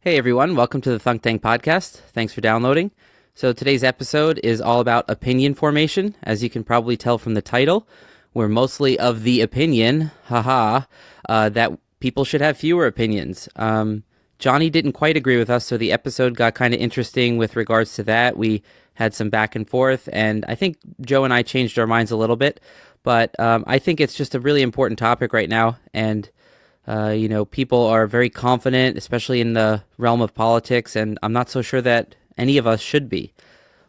Hey everyone, welcome to the Thunk Tank Podcast. Thanks for downloading. So today's episode is all about opinion formation. As you can probably tell from the title, we're mostly of the opinion, that people should have fewer opinions. Johnny didn't quite agree with us, so the episode got kind of interesting with regards to that. We had some back and forth, and I think Joe and I changed our minds a little bit. But I think it's just a really important topic right now, and people are very confident, especially in the realm of politics, and I'm not so sure that any of us should be.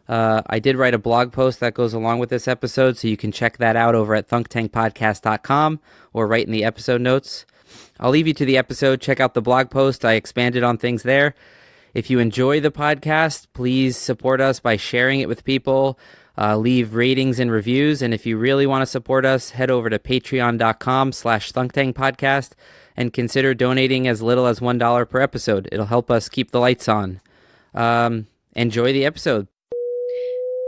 I did write a blog post that goes along with this episode, so you can check that out over at thunktankpodcast.com or right in the episode notes. I'll leave you to the episode. Check out the blog post. I expanded on things there. If you enjoy the podcast, please support us by sharing it with people. Leave ratings and reviews. And if you really want to support us, head over to patreon.com/thunktankpodcast and consider donating as little as $1 per episode. It'll help us keep the lights on. Enjoy the episode.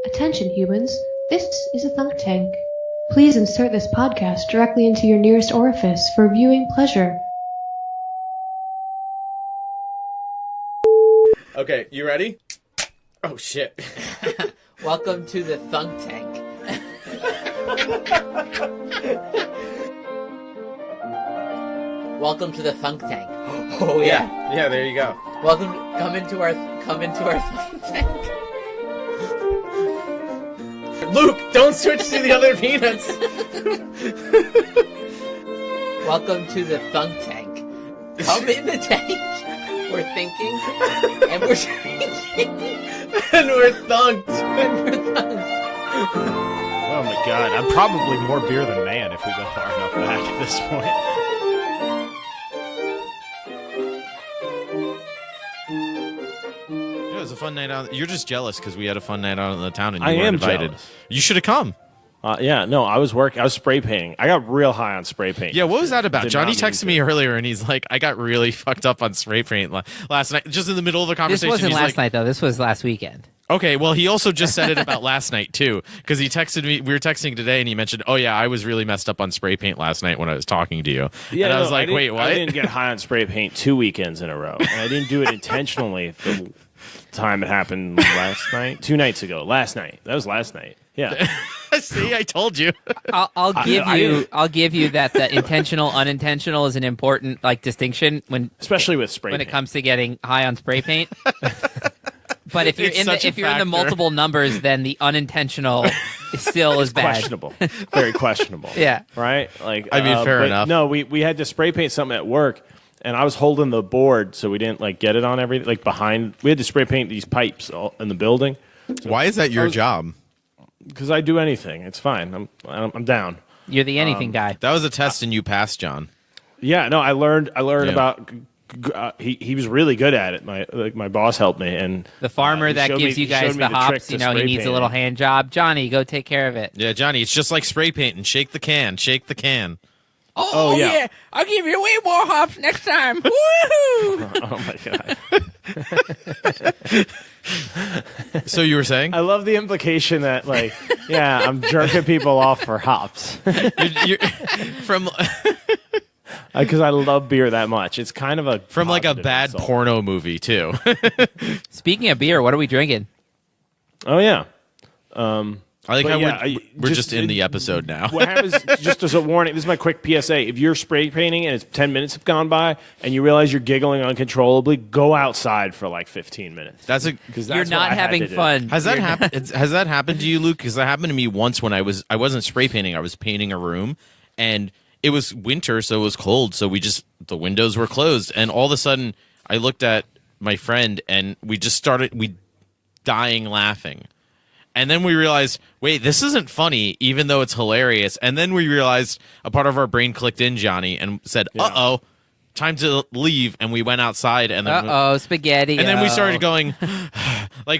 Attention humans, this is a Thunk Tank. Please insert this podcast directly into your nearest orifice for viewing pleasure. Okay, you ready? Oh shit. Welcome to the Thunk Tank. Welcome to the Thunk Tank. Oh yeah. Yeah, there you go. Come into our Thunk Tank. Luke, don't switch to the other peanuts. Welcome to the Thunk Tank. Come in the tank. We're thinking, and we're drinking, and we're thunked. Oh my god, I'm probably more beer than man if we go far enough back at this point. Yeah, it was a fun night out. You're just jealous because we had a fun night out in the town and you I weren't am invited. jealous. You should have come. I was spray painting. I got real high on spray paint. Yeah, what was that about? Did Johnny not mean texted to. me earlier and he's like, I got really fucked up on spray paint last night. Just in the middle of the This conversation. wasn't he's last like, night, though. This was last weekend. Okay, well, he also just said it about last night, too, because he texted me. We were texting today, and he mentioned, oh, yeah, I was really messed up on spray paint last night when I was talking to you. Yeah, and I was like, wait, what? I didn't get high on spray paint 2 weekends in a row. And I didn't do it intentionally the time it happened last night. 2 nights ago. Last night. That was last night. Yeah. See, I told you. I'll give you that the intentional, unintentional is an important distinction Especially with spray when paint. it comes to getting high on spray paint. But if you're It's in such a the factor. multiple numbers, then the unintentional still is bad. Questionable. Very questionable. Yeah. Right? Fair enough. No, we had to spray paint something at work, and I was holding the board so we didn't get it on everything. Behind, we had to spray paint these pipes all in the building. Why is that your job? Because I do anything. It's fine. I'm down. You're the anything guy. That was a test and you passed, John. Yeah, no, I learned Yeah. about. He was really good at it. My boss helped me, and The farmer he that showed gives me- you he showed guys me the trick hops, to he spray needs a little painting. hand job. Johnny, go take care of it. Yeah, Johnny, it's just like spray painting. Shake the can. Shake the can. Oh, yeah. I'll give you way more hops next time. Woo! Oh my god! So you were saying? I love the implication that I'm jerking people off for hops you're from because I love beer that much. It's kind of a from a positive bad insult. porno movie, too. Speaking of beer, what are we drinking? Oh yeah. I like But how yeah, we're just in the episode now. What happens, just as a warning, this is my quick PSA. If you're spray painting and it's 10 minutes have gone by and you realize you're giggling uncontrollably, go outside for 15 minutes. You're not having fun. Has that happened? Has that happened to you, Luke? Because that happened to me once when I wasn't spray painting. I was painting a room, and it was winter, so it was cold. So the windows were closed, and all of a sudden, I looked at my friend, and we dying laughing. And then we realized, wait, this isn't funny, even though it's hilarious. And then we realized a part of our brain clicked in, Johnny, and said, uh-oh, time to leave. And we went outside. And then spaghetti. And then we started going,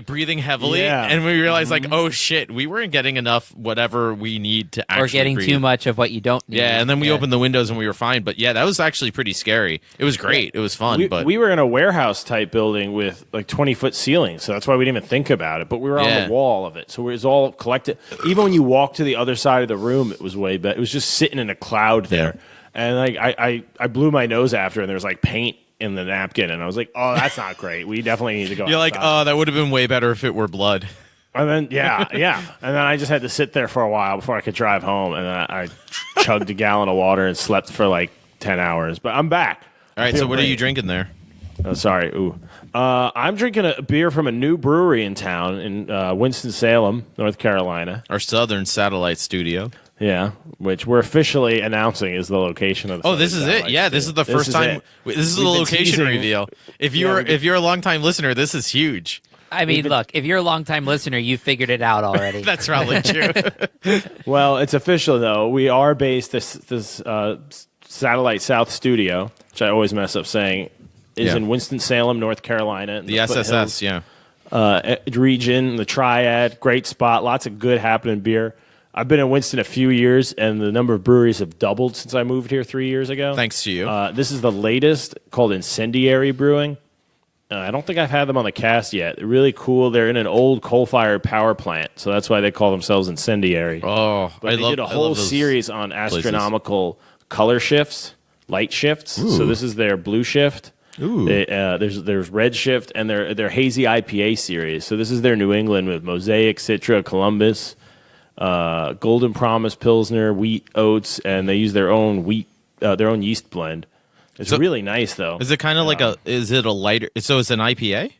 breathing heavily. Yeah. And we realized, oh, shit, we weren't getting enough whatever we need to actually Or getting breathe. too much of what you don't need. Yeah, and then we opened the windows and we were fine. But yeah, that was actually pretty scary. It was great. It was fun. We were in a warehouse type building with 20-foot ceilings, so that's why we didn't even think about it. But we were on the wall of it, so it was all collected. Even when you walk to the other side of the room, it was way better. It was just sitting in a cloud there. And I blew my nose after, and there was paint in the napkin, and I was like, "Oh, that's not great. We definitely need to go." You're like, outside." oh, that would have been way better if it were blood. And then, yeah. And then I just had to sit there for a while before I could drive home. And then I chugged a gallon of water and slept for like 10 hours. But I'm back. All right, so what are you drinking there? Oh, sorry. Ooh. I'm drinking a beer from a new brewery in town in Winston-Salem, North Carolina. Our southern satellite studio. Yeah, which we're officially announcing is the location of the this is it. Yeah, this is the first time. This is the location reveal. If you're a longtime listener, this is huge. I mean, look, if you're a longtime listener, you figured it out already. That's probably true. Well, it's official, though. We are based, this Satellite South studio, which I always mess up saying, is in Winston-Salem, North Carolina. The SSS, region, the Triad, great spot, lots of good happening beer. I've been in Winston a few years, and the number of breweries have doubled since I moved here 3 years ago. Thanks to you. This is the latest, called Incendiary Brewing. I don't think I've had them on the cast yet. They're really cool. They're in an old coal-fired power plant, so that's why they call themselves Incendiary. Oh, but they did a whole series on astronomical color shifts, light shifts. Ooh. So this is their blue shift. Ooh. There's red shift, and their hazy IPA series. So this is their New England with Mosaic, Citra, Columbus, Golden Promise, Pilsner, wheat, oats, and they use their own yeast blend. It's really nice, though. Is it kind of like is it a lighter, so it's an IPA?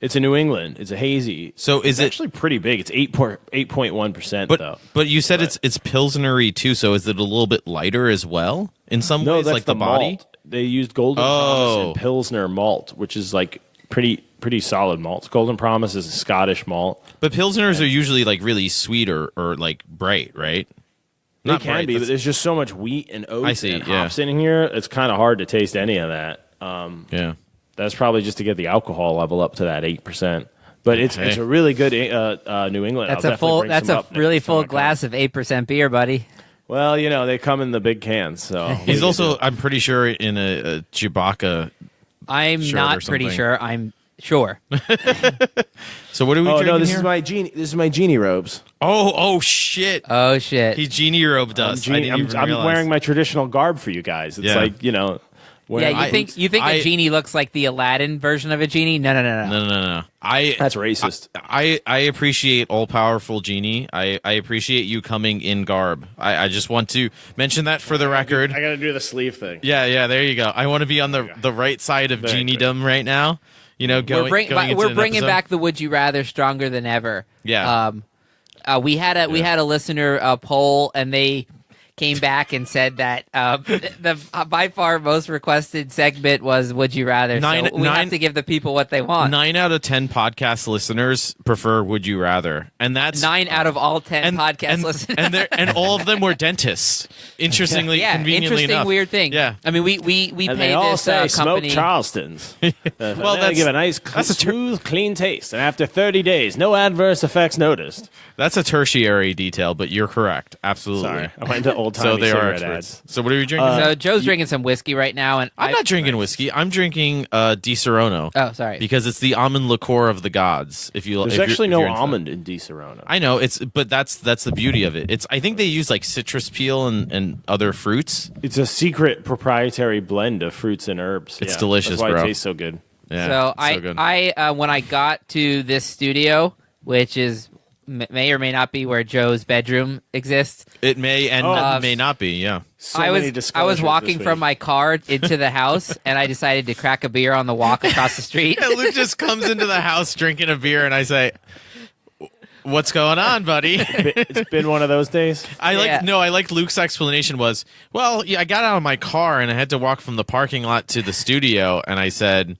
It's a New England. It's a hazy. So it's actually pretty big. It's 8.1%, though. But you said it's Pilsnery, too, so is it a little bit lighter as well in some ways, that's like the body? Malt. They used Golden Promise and Pilsner malt, which is like pretty solid malts. Golden Promise is a Scottish malt. But Pilsners are usually like really sweet or like bright, right? They can be, but there's just so much wheat and oats and hops in here. It's kind of hard to taste any of that. That's probably just to get the alcohol level up to that 8%. But it's a really good New England. That's a really full glass of 8% beer, buddy. Well, they come in the big cans. So he's also, I'm pretty sure, in a Chewbacca. I'm not pretty sure. I'm sure. So what are we drinking no, this here? is my genie robes. Oh shit. Oh shit. He genie robed us. I'm wearing my traditional garb for you guys. It's like, you think a genie looks like the Aladdin version of a genie? No. That's racist. I appreciate all powerful genie. I appreciate you coming in garb. I just want to mention that for the record. I got to do the sleeve thing. Yeah. There you go. I want to be on the right side of geniedom right now. We're bringing back the Would You Rather stronger than ever. Yeah. We had a listener poll, and they came back and said that the by far most requested segment was Would You Rather. We have to give the people what they want. 9 out of 10 podcast listeners prefer Would You Rather, and that's 9 out of all 10 podcast listeners, and all of them were dentists. Interestingly, conveniently enough, weird thing. Yeah, I mean, we and paid they all this say company. Smoke Charlestons. Well, they give a nice, smooth, clean taste, and after 30 days, no adverse effects noticed. That's a tertiary detail, but you're correct. Absolutely. Sorry, I went to old-timey so they are cigarette experts. ads. So what are you drinking? So Joe's drinking some whiskey right now, and I'm not drinking whiskey. I'm drinking Di Serono. Oh, sorry. Because it's the almond liqueur of the gods. There's actually no almond in Di Serono. I know but that's the beauty of it. I think they use like citrus peel and other fruits. It's a secret proprietary blend of fruits and herbs. It's delicious, That's why bro. It tastes so good. Yeah, so so good. I when I got to this studio, which is may or may not be where Joe's bedroom exists. It may and may not be. Yeah. I was walking from my car into the house, and I decided to crack a beer on the walk across the street. Yeah, Luke just comes into the house drinking a beer, and I say, "What's going on, buddy?" It's been one of those days. I like Luke's explanation was, well, yeah, I got out of my car and I had to walk from the parking lot to the studio, and I said,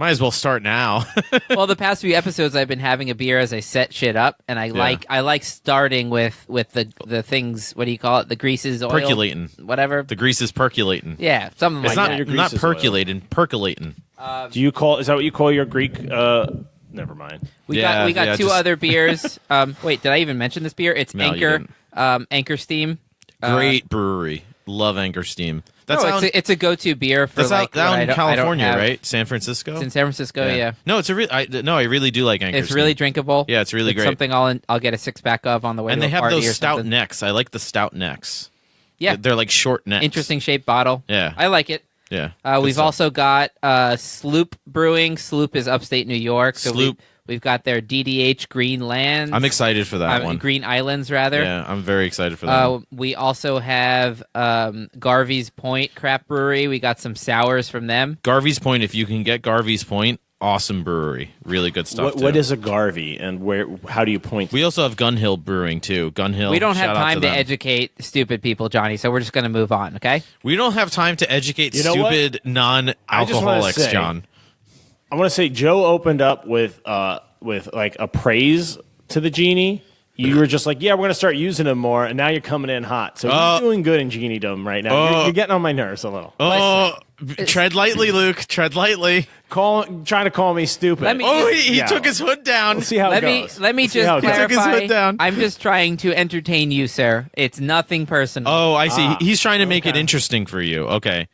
might as well start now. Well, the past few episodes I've been having a beer as I set shit up, and I like starting with the things. What do you call it? The greases, oil, percolating, whatever. The grease is percolating. Yeah, something like that. It's not percolating, percolating. Is that what you call your Greek? Never mind. We got two other beers. Wait, did I even mention this beer? It's Anchor. Anchor Steam. Great brewery. Love Anchor Steam. It's a go-to beer for that's out in California, right? San Francisco. It's in San Francisco, yeah. No, it's I really do like Anchor. It's really drinkable. Yeah, it's really great. Something I'll get a 6-pack of on the way. And to they a have party those or stout something. necks. I like the stout necks. Yeah, they're like short necks. Interesting shaped bottle. Yeah, I like it. Yeah. We've also got Sloop Brewing. Sloop is upstate New York. So Sloop. We've got their DDH Green Lands. I'm excited for that one. Green Islands, rather. Yeah, I'm very excited for that one. We also have Garvey's Point Craft Brewery. We got some sours from them. Garvey's Point, if you can get Garvey's Point, awesome brewery. Really good stuff, What is a Garvey, and how do you point? We also have Gun Hill Brewing, too. Gun Hill. We don't have shout out time to them. educate stupid people, Johnny, so we're just going to move on, okay? We don't have time to educate You know what? stupid non-alcoholics, say- John. I want to say Joe opened up with like a praise to the genie. You were just like, yeah, we're going to start using them more, and now you're coming in hot. So you're doing good in geniedom right now. You're getting on my nerves a little. Tread lightly, Luke. Tread lightly. Trying to call me stupid. He took his hood down. We'll see how it goes. Let me We'll see how just it goes. Took his clarify. hood down. I'm just trying to entertain you, sir. It's nothing personal. Oh, I see. He's trying to make it okay. interesting for you. Okay.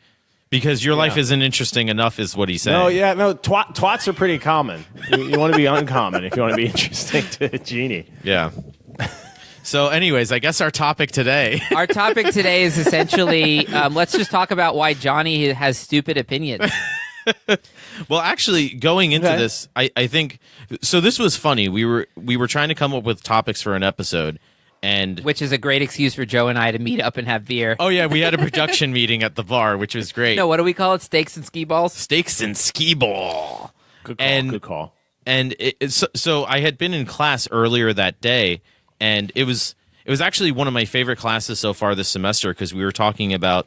Because your life isn't interesting enough is what he's saying. Twats are pretty common. You want to be uncommon if you want to be interesting to a genie. Yeah. So anyways, I guess our topic today. Our topic today is essentially, let's just talk about why Johnny has stupid opinions. Well, actually, going into this, I think so. This was funny. We were trying to come up with topics for an episode, and Which is a great excuse for Joe and I to meet up and have beer. oh yeah, we had a production meeting at the bar, which was great. No, what do we call it? Steaks and skee balls? Steaks and skee ball. Good call. And- good call. And so I had been in class earlier that day, and it was actually one of my favorite classes so far this semester because we were talking about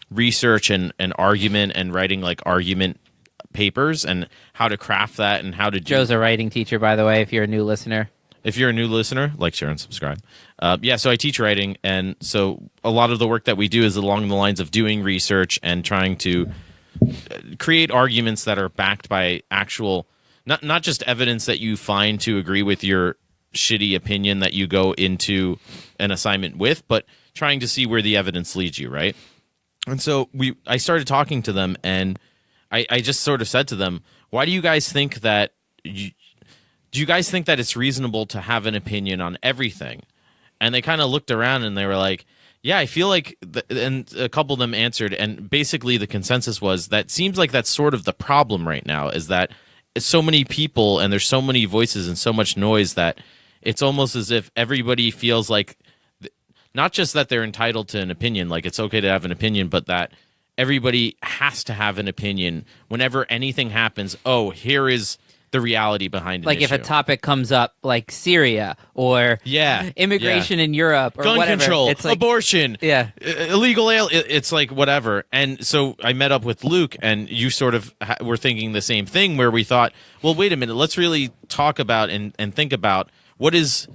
research and argument and writing like argument papers and how to craft that and how to do. Joe's a writing teacher, by the way, if you're a new listener. If you're a new listener, like, share, and subscribe. So I teach writing, and so a lot of the work that we do is along the lines of doing research and trying to create arguments that are backed by actual, not just evidence that you find to agree with your shitty opinion that you go into an assignment with, but trying to see where the evidence leads you, right? And so I started talking to them, and I just sort of said to them, why do you guys think that do you guys think that it's reasonable to have an opinion on everything? And they kind of looked around and they were like, yeah, I feel like, and a couple of them answered, and basically the consensus was that seems like that's sort of the problem right now, is that it's so many people and there's so many voices and so much noise that it's almost as if everybody feels like, not just that they're entitled to an opinion, like it's okay to have an opinion, but that everybody has to have an opinion whenever anything happens. Oh, here is the reality behind it. Like if a topic comes up, like Syria or immigration in Europe or gun whatever. control, it's like, abortion, illegal it's like whatever. And so I met up with Luke, and you sort of were thinking the same thing, where we thought, well, wait a minute, let's really talk about and think about what is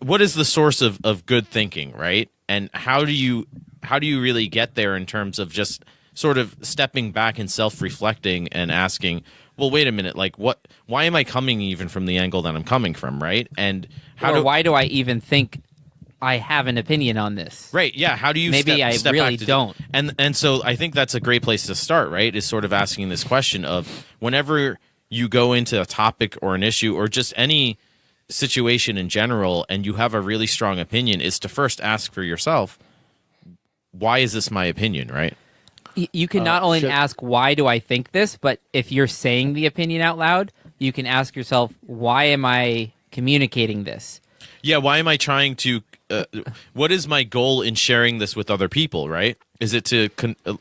the source of good thinking, right? And how do you really get there in terms of just sort of stepping back and self-reflecting and asking, well, wait a minute, like why am I coming even from the angle that I'm coming from, right? And why do I even think I have an opinion on this? Right, yeah, how do you Maybe I step really back don't. And so I think that's a great place to start, right? Is sort of asking this question of whenever you go into a topic or an issue or just any situation in general and you have a really strong opinion, is to first ask for yourself, why is this my opinion, right? You can not only ask, why do I think this, but if you're saying the opinion out loud, you can ask yourself, why am I communicating this? Yeah, why am I trying to, what is my goal in sharing this with other people, right? Is it to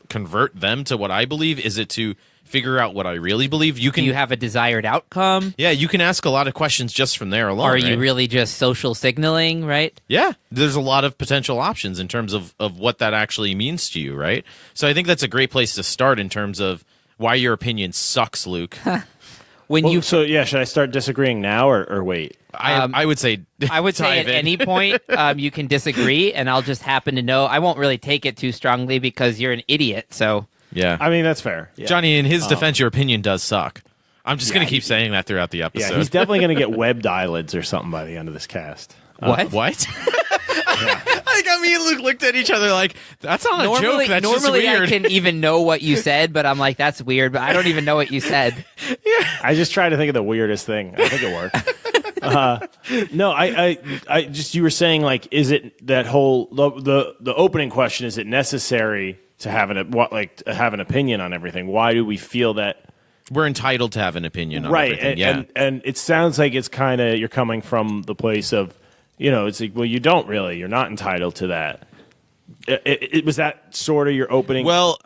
convert them to what I believe? Is it to figure out what I really believe? Do you have a desired outcome? Yeah, you can ask a lot of questions just from there alone. Or are you right? really just social signaling, right? Yeah, there's a lot of potential options in terms of what that actually means to you, right? So I think that's a great place to start in terms of why your opinion sucks, Luke. Should I start disagreeing now or wait? I would say I would say at any point you can disagree, and I'll just happen to know. I won't really take it too strongly because you're an idiot, so... Yeah. I mean, that's fair. Yeah. Johnny, in his defense, your opinion does suck. I'm just going to keep saying that throughout the episode. Yeah, he's definitely going to get webbed eyelids or something by the end of this cast. What? What? I got me and Luke looked at each other like, that's not a joke, that's just normally weird. I can even know what you said, but I'm like, that's weird, but I don't even know what you said. I just tried to think of the weirdest thing. I think it worked. No, I just, you were saying, like, is it that whole, the opening question, is it necessary to have an opinion on everything? Why do we feel that we're entitled to have an opinion on right? everything? And it sounds like it's kind of you're coming from the place of, it's like, well, you don't really. You're not entitled to that. It was that sort of your opening. Well,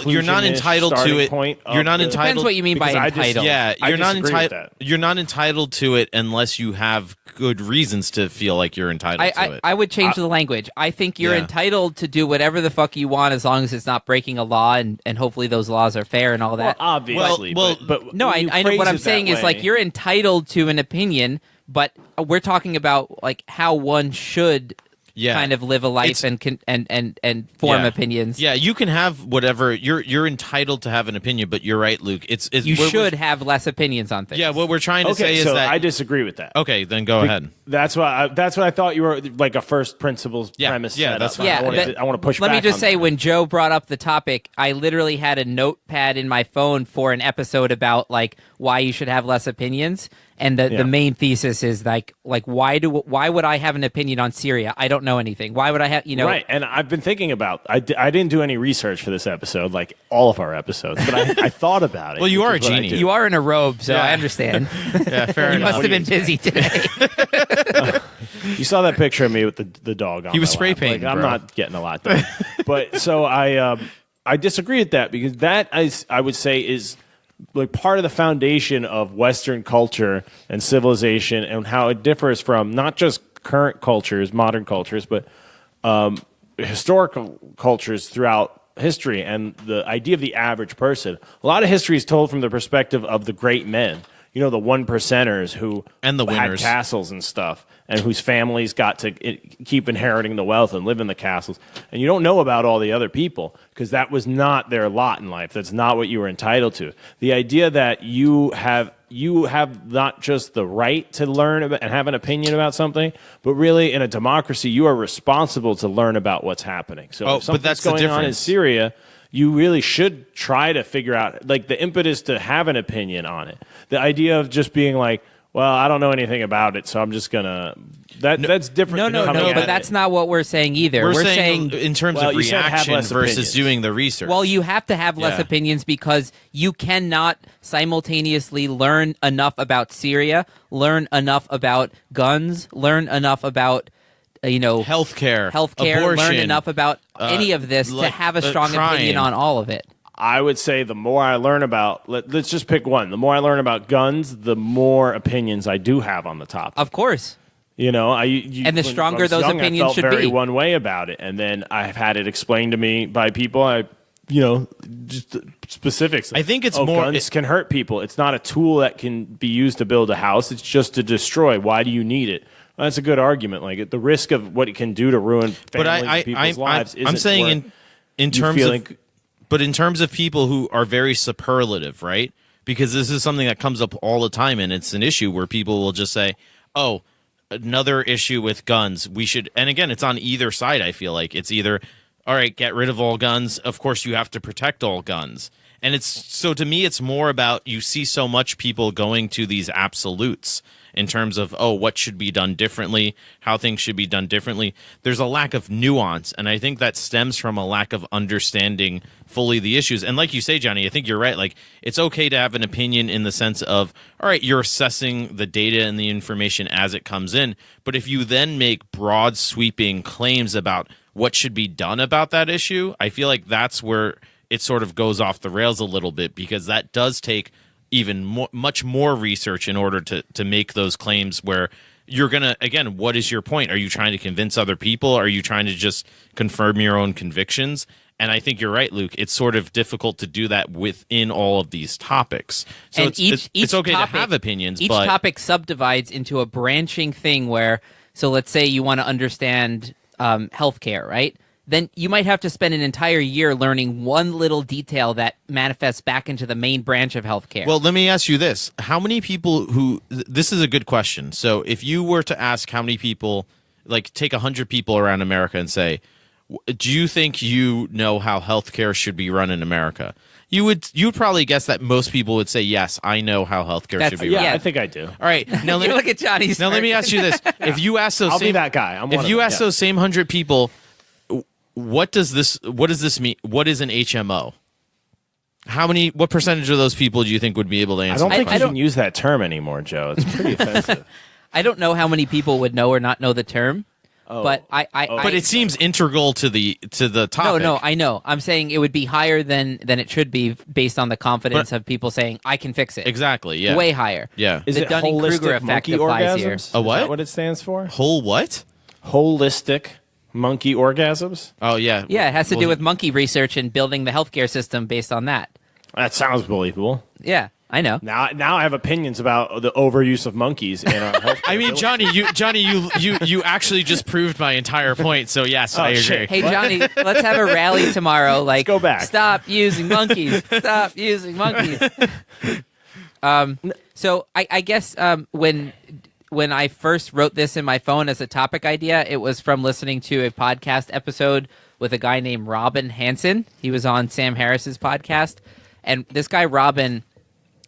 you're not entitled to it. You're not entitled. Depends what you mean by entitled. You're not entitled. You're not entitled to it unless you have good reasons to feel like you're entitled to it. I would change the language. I think you're entitled to do whatever the fuck you want as long as it's not breaking a law, and hopefully those laws are fair and all that. Well, obviously. But no, I know what I'm saying is like you're entitled to an opinion, but we're talking about like how one should kind of live a life and form opinions. Yeah, you can have whatever you're entitled to have an opinion, but you're right, Luke. You should have less opinions on things. Yeah, what we're trying to say is that I disagree with that. Okay, then go ahead. That's what I thought you were like a first principles premise. Yeah, that's fine. I want to push. Let back me just on say, that. when Joe brought up the topic, I literally had a notepad in my phone for an episode about like why you should have less opinions. And the main thesis is like why would I have an opinion on Syria? I don't know anything. Why would I have Right, and I've been thinking about. I didn't do any research for this episode, like all of our episodes, but I thought about it. Well, you are a genie. You are in a robe, so I understand. Yeah, fair You enough. must have been busy today. You saw that picture of me with the dog on. He was my spray lap. painting, I'm bro. not getting a lot done. But so I disagree with that because that I would say is like part of the foundation of Western culture and civilization and how it differs from not just current cultures, modern cultures, but historical cultures throughout history. And the idea of the average person. A lot of history is told from the perspective of the great men. The 1%ers who and the had winners. castles and stuff, and whose families got to keep inheriting the wealth and live in the castles. And you don't know about all the other people because that was not their lot in life. That's not what you were entitled to. The idea that you have not just the right to learn about and have an opinion about something, but really in a democracy, you are responsible to learn about what's happening. So if something's that's the going on in difference. Syria, you really should try to figure out, like, the impetus to have an opinion on it. The idea of just being like, well, I don't know anything about it, so I'm just gonna. That's different. No, but that's not what we're saying either. We're saying in terms of you said have reaction less versus opinions. doing the research. Well, you have to have less Yeah. opinions because you cannot simultaneously learn enough about Syria, learn enough about guns, learn enough about healthcare, learn abortion, enough about any of this to like, have a strong crime. opinion on all of it. I would say the more I learn about, let's just pick one. The more I learn about guns, the more opinions I do have on the topic. Of course. And the stronger when I was those young, opinions I felt should very be. one way about it, and then I've had it explained to me by people. Just specifics. I think it's more- guns can hurt people. It's not a tool that can be used to build a house. It's just to destroy. Why do you need it? Well, that's a good argument. Like the risk of what it can do to ruin families and people's lives. I'm saying in terms of. But in terms of people who are very superlative, right? Because this is something that comes up all the time, and it's an issue where people will just say, oh, another issue with guns. We should, and again, it's on either side, I feel like. It's either, all right, get rid of all guns. Of course, you have to protect all guns. And so to me, it's more about you see so much people going to these absolutes in terms of, oh, what should be done differently, how things should be done differently. There's a lack of nuance, and I think that stems from a lack of understanding fully the issues. And like you say, Johnny, I think you're right. Like, it's okay to have an opinion in the sense of, all right, you're assessing the data and the information as it comes in, but if you then make broad, sweeping claims about what should be done about that issue, I feel like that's where it sort of goes off the rails a little bit, because that does take even much more research in order to make those claims where you're going to, again, what is your point? Are you trying to convince other people? Are you trying to just confirm your own convictions? And I think you're right, Luke. It's sort of difficult to do that within all of these topics. So And it's okay topic, to have opinions, Each but topic subdivides into a branching thing where, so let's say you want to understand healthcare, right? Then you might have to spend an entire year learning one little detail that manifests back into the main branch of healthcare. Well, let me ask you this. How many people this is a good question. So if you were to ask how many people, like take 100 people around America and say, do you think you know how healthcare should be run in America? You would probably guess that most people would say, yes, I know how healthcare should be run. Yeah, I think I do. All right. Now you look at Johnny's. Now let me ask you this. If you ask those I'll be that guy. I'm one if of you them, ask yeah. those same 100 people, what does this mean? What is an HMO? What percentage of those people do you think would be able to I answer? don't think that you question? can use that term anymore, Joe. It's pretty offensive. I don't know how many people would know or not know the term, but But it seems integral to the topic. No, I know. I'm saying it would be higher than it should be based on the confidence of people saying I can fix it. Exactly. Yeah. Way higher. Yeah. Is The it Dunning-Kruger holistic effect monkey applies orgasms? here. Is A what? that what it stands for? Whole what? Holistic monkey orgasms? Oh yeah. Yeah, it has to do with monkey research and building the healthcare system based on that. That sounds believable. Yeah, I know. Now I have opinions about the overuse of monkeys in our health. I mean, Johnny, you actually just proved my entire point. So yes, I agree. shit. Hey, Johnny, let's have a rally tomorrow. Like, go back. Stop using monkeys. Stop using monkeys. So I guess when I first wrote this in my phone as a topic idea, it was from listening to a podcast episode with a guy named Robin Hansen. He was on Sam Harris's podcast. And this guy, Robin,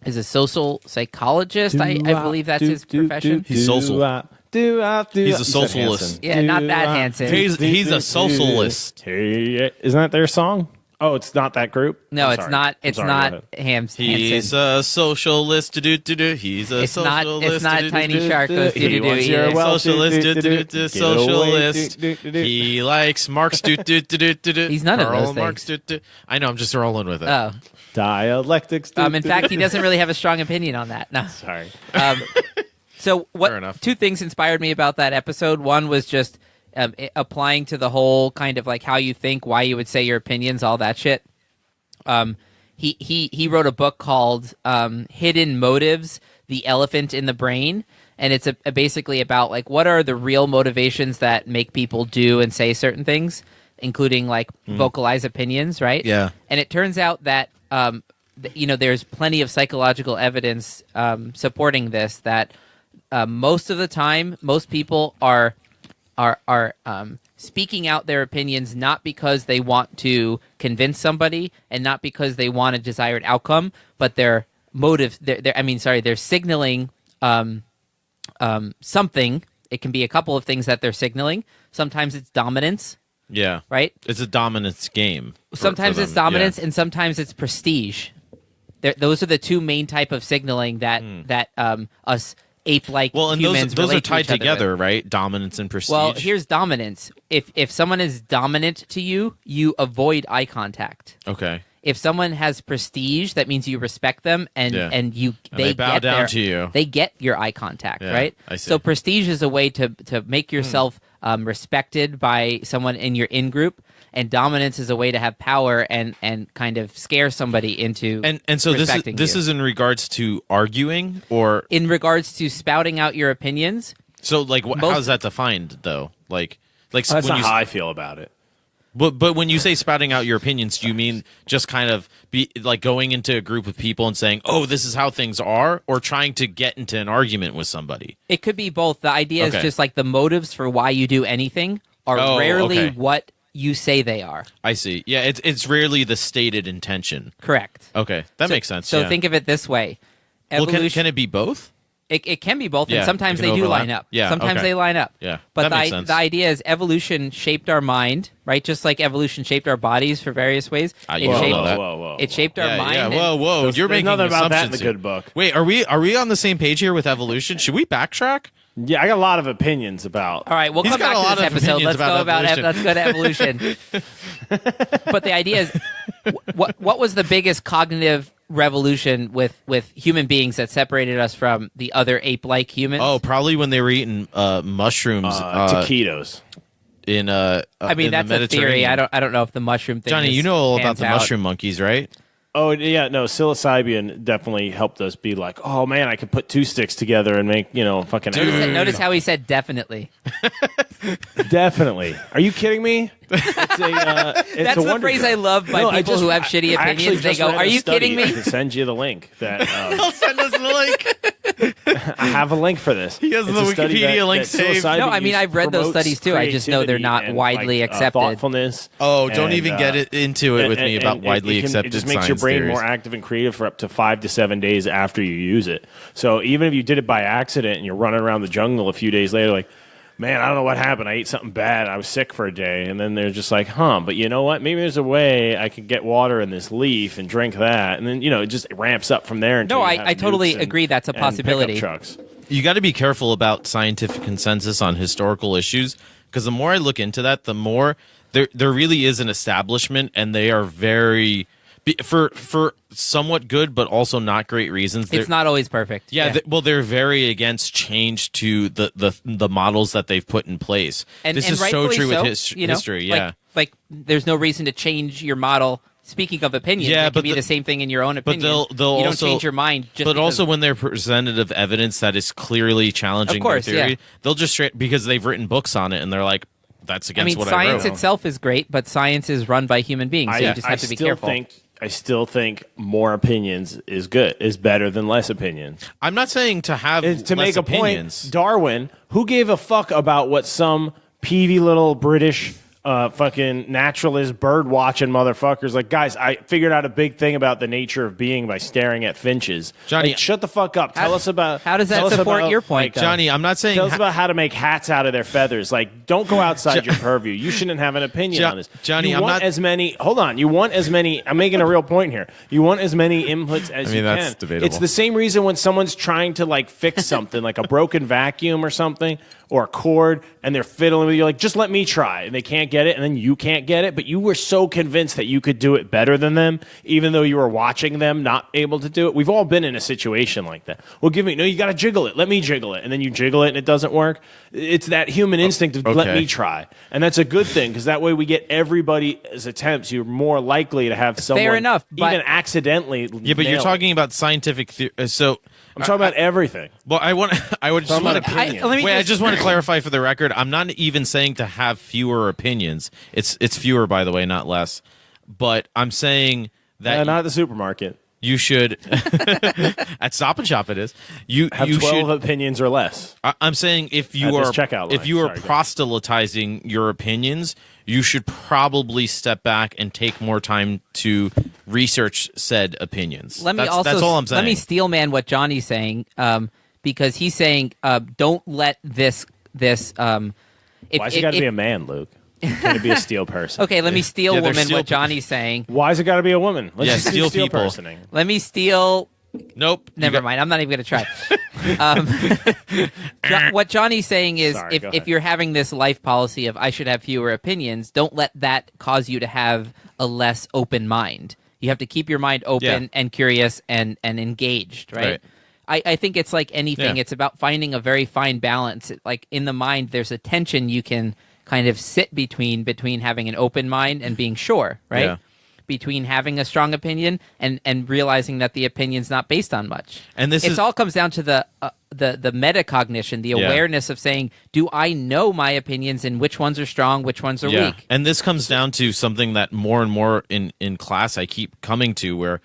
is a social psychologist. I believe that's his profession. He's social. He's a socialist. Yeah, not that Hansen. He's a socialist. Hey, isn't that their song? Oh, it's not that group? No, I'm it's sorry. not. I'm It's sorry, not go ahead. Hansen. He's a socialist. He's a It's not. socialist. It's not Tiny Shark goes He do wants your either. wealth. Socialist. Socialist. Get away. He likes Marx. He's none of Karl those Marx. things. I know. I'm just rolling with it. Oh, Dialectics. in fact, he doesn't really have a strong opinion on that. No. Sorry. So Fair enough. two things inspired me about that episode. One was just applying to the whole kind of like how you think, why you would say your opinions, all that shit. He wrote a book called Hidden Motives: The Elephant in the Brain, and it's basically about like what are the real motivations that make people do and say certain things, including like vocalize opinions, right? Yeah. And it turns out that there's plenty of psychological evidence supporting this, that most of the time, most people are speaking out their opinions not because they want to convince somebody and not because they want a desired outcome, but their motive. They're signaling something. It can be a couple of things that they're signaling. Sometimes it's dominance. Yeah. Right? It's a dominance game. Sometimes for it's them, dominance, yeah. and sometimes it's prestige. Those are the two main type of signaling that us ape-like Well, and humans those are relate to tied each other together, with. right? Dominance and prestige. Well, here's dominance. If someone is dominant to you, you avoid eye contact. okay. If someone has prestige, that means you respect them, and Yeah. and they bow get down to you. They get your eye contact, Yeah, right? I see. So prestige is a way to make yourself respected by someone in your in group, and dominance is a way to have power and kind of scare somebody into And so respecting this you. is in regards to arguing, or In regards to spouting out your opinions. so like how's that defined though? Like That's when not you how I feel about it. but when you say spouting out your opinions, do you mean just kind of be like going into a group of people and saying, "Oh, this is how things are," or trying to get into an argument with somebody? It could be both. The idea Okay. is just like the motives for why you do anything are Oh, rarely okay. what you say they are. I see. Yeah, it's rarely the stated intention. Correct. Okay, that makes sense. So yeah. think of it this way. well, Evolution, can it be both? It can be both, Yeah, and sometimes it can they do overlap. line up. Yeah, Sometimes okay. they line up. Yeah, But that makes sense. the idea is evolution shaped our mind, right? Just like evolution shaped our bodies for various ways. You It don't shaped- know that. Whoa. It shaped our Yeah, mind. yeah. and- Whoa. You're There's making nothing about that in assumptions the here. good book. Wait, are we on the same page here with evolution? Should we backtrack? Yeah, I got a lot of opinions about. All right, we'll He's come got back a to lot this of episode. opinions about Let's go to evolution. But the idea is, what was the biggest cognitive revolution with human beings that separated us from the other ape-like humans? Oh, probably when they were eating mushrooms Taquitos. in I mean in that's the a theory. Mediterranean. I don't know if the mushroom thing. Johnny, is you know all about pans the out. mushroom monkeys, right? Oh yeah, no, psilocybin definitely helped us be like, oh man, I could put two sticks together and make fucking. Notice how he said definitely. Definitely. Are you kidding me? It's That's a the wonder phrase drug. I love by No, I people just- who have shitty I actually opinions. They just go, read "Are a you study. kidding me?" I can send you the link. That Send us the link. I have a link for this. He has It's the a study Wikipedia link saved. psilocybin No, I mean, use I've read those promotes studies too. I just know they're not creativity and, widely accepted. Thoughtfulness. Oh, don't and, even get it into it with me about and widely it can- accepted It just makes your science brain theories. more active and creative for up to 5 to 7 days after you use it. So even if you did it by accident and you're running around the jungle a few days later, like, man, I don't know what happened. I ate something bad. I was sick for a day. And then they're just like, but you know what? Maybe there's a way I could get water in this leaf and drink that. And then, it just ramps up from there. No, I totally agree that's a possibility. Trucks. You got to be careful about scientific consensus on historical issues, because the more I look into that, the more there really is an establishment, and they are very for somewhat good but also not great reasons. It's not always perfect. Yeah, they're very against change to the models that they've put in place. And this is so true with history. Yeah, like there's no reason to change your model. Speaking of opinions, it can be the same thing in your own opinion. But they'll you don't also change your mind. But also when they're presented of evidence that is clearly challenging their theory, they'll just because they've written books on it and they're like, that's against what I wrote. Science itself is great, but science is run by human beings, so you just have to be careful. I still think more opinions is better than less opinions. I'm not saying to have to less make a opinions. point. Darwin, who gave a fuck about what some peevy little British fucking naturalist bird watching motherfuckers like, guys, I figured out a big thing about the nature of being by staring at finches. Johnny, shut the fuck up. Tell us about how does that support your point, though? Johnny, I'm not saying tell us about how to make hats out of their feathers. Like, don't go outside your purview. You shouldn't have an opinion on this. Johnny, you want as many. Hold on. You want as many. I'm making a real point here. You want as many inputs as you can. That's debatable. It's the same reason when someone's trying to like fix something, like a broken vacuum or something, or a cord, and they're fiddling with you, like, just let me try, and they can't get it, and then you can't get it, but you were so convinced that you could do it better than them, even though you were watching them not able to do it. We've all been in a situation like that. Well, you got to jiggle it. Let me jiggle it, and then you jiggle it, and it doesn't work. It's that human instinct of let me try, and that's a good thing, because that way we get everybody's attempts. You're more likely to have someone fair enough, even accidentally. Yeah, but you're talking about scientific theory, so I'm talking about everything. Well, I just want to clarify for the record. I'm not even saying to have fewer opinions. It's fewer, by the way, not less. But I'm saying that not at the supermarket. You should at Stop and Shop. It is you have you 12 opinions or less. I'm saying if you are proselytizing your opinions, you should probably step back and take more time to research said opinions. That's all I'm saying. Let me steel man what Johnny's saying, because he's saying don't let this. Why's it got to be a man, Luke? Can it be a steel person? Okay, let me steel woman what Johnny's saying. Why's it got to be a woman? Let's steal people. Personing. Let me steal. Nope. Never mind. I'm not even going to try. What Johnny's saying is, if you're having this life policy of I should have fewer opinions, don't let that cause you to have a less open mind. You have to keep your mind open and curious and engaged, right? I think it's like anything. It's about finding a very fine balance. Like in the mind, there's a tension you can kind of sit between having an open mind and being sure, right? Yeah. Between having a strong opinion and realizing that the opinion's not based on much. And this all comes down to the metacognition, the awareness of saying, do I know my opinions and which ones are strong, which ones are weak? And this comes down to something that more and more in class I keep coming to, where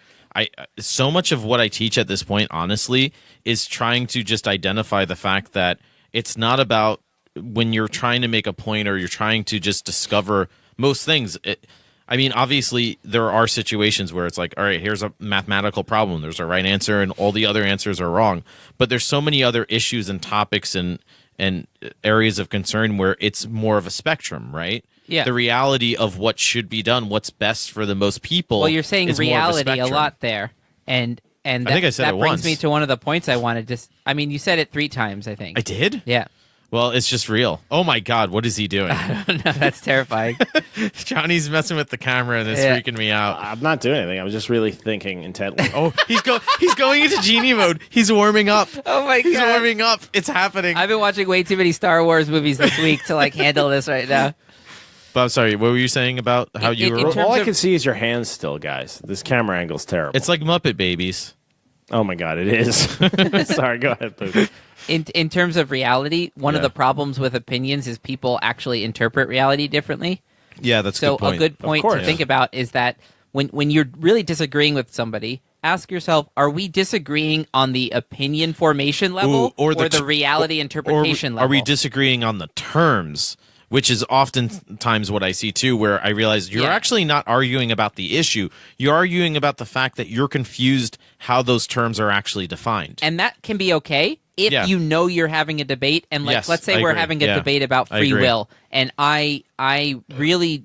so much of what I teach at this point, honestly, is trying to just identify the fact that it's not about when you're trying to make a point or you're trying to just discover most things. Obviously, there are situations where it's like, all right, here's a mathematical problem. There's a right answer, and all the other answers are wrong. But there's so many other issues and topics and areas of concern where it's more of a spectrum, right? Yeah. The reality of what should be done, what's best for the most people. Well, you're saying reality a lot there, and I think I said that brings me to one of the points I wanted to. You said it 3 times, I think. I did? Yeah. Well, it's just real. Oh my God, what is he doing? I don't know. That's terrifying. Johnny's messing with the camera and it's freaking me out. I'm not doing anything. I was just really thinking intently. Oh, he's going into genie mode. He's warming up. Oh my God. He's warming up. It's happening. I've been watching way too many Star Wars movies this week to handle this right now. But I'm sorry, what were you saying about how you were? All I can see is your hands still, guys. This camera angle's terrible. It's like Muppet Babies. Oh my God, it is. Sorry, go ahead, Luke. In terms of reality, one of the problems with opinions is people actually interpret reality differently. Yeah, that's a good point. So a good point to think about is that when you're really disagreeing with somebody, ask yourself, are we disagreeing on the opinion formation level or the reality interpretation level? Are we disagreeing on the terms? Which is oftentimes what I see too, where I realize you're actually not arguing about the issue. You're arguing about the fact that you're confused how those terms are actually defined. And that can be okay, if Yeah. you know you're having a debate, and Yes, let's say I we're agree. having a Yeah. debate about I free agree. will, and I really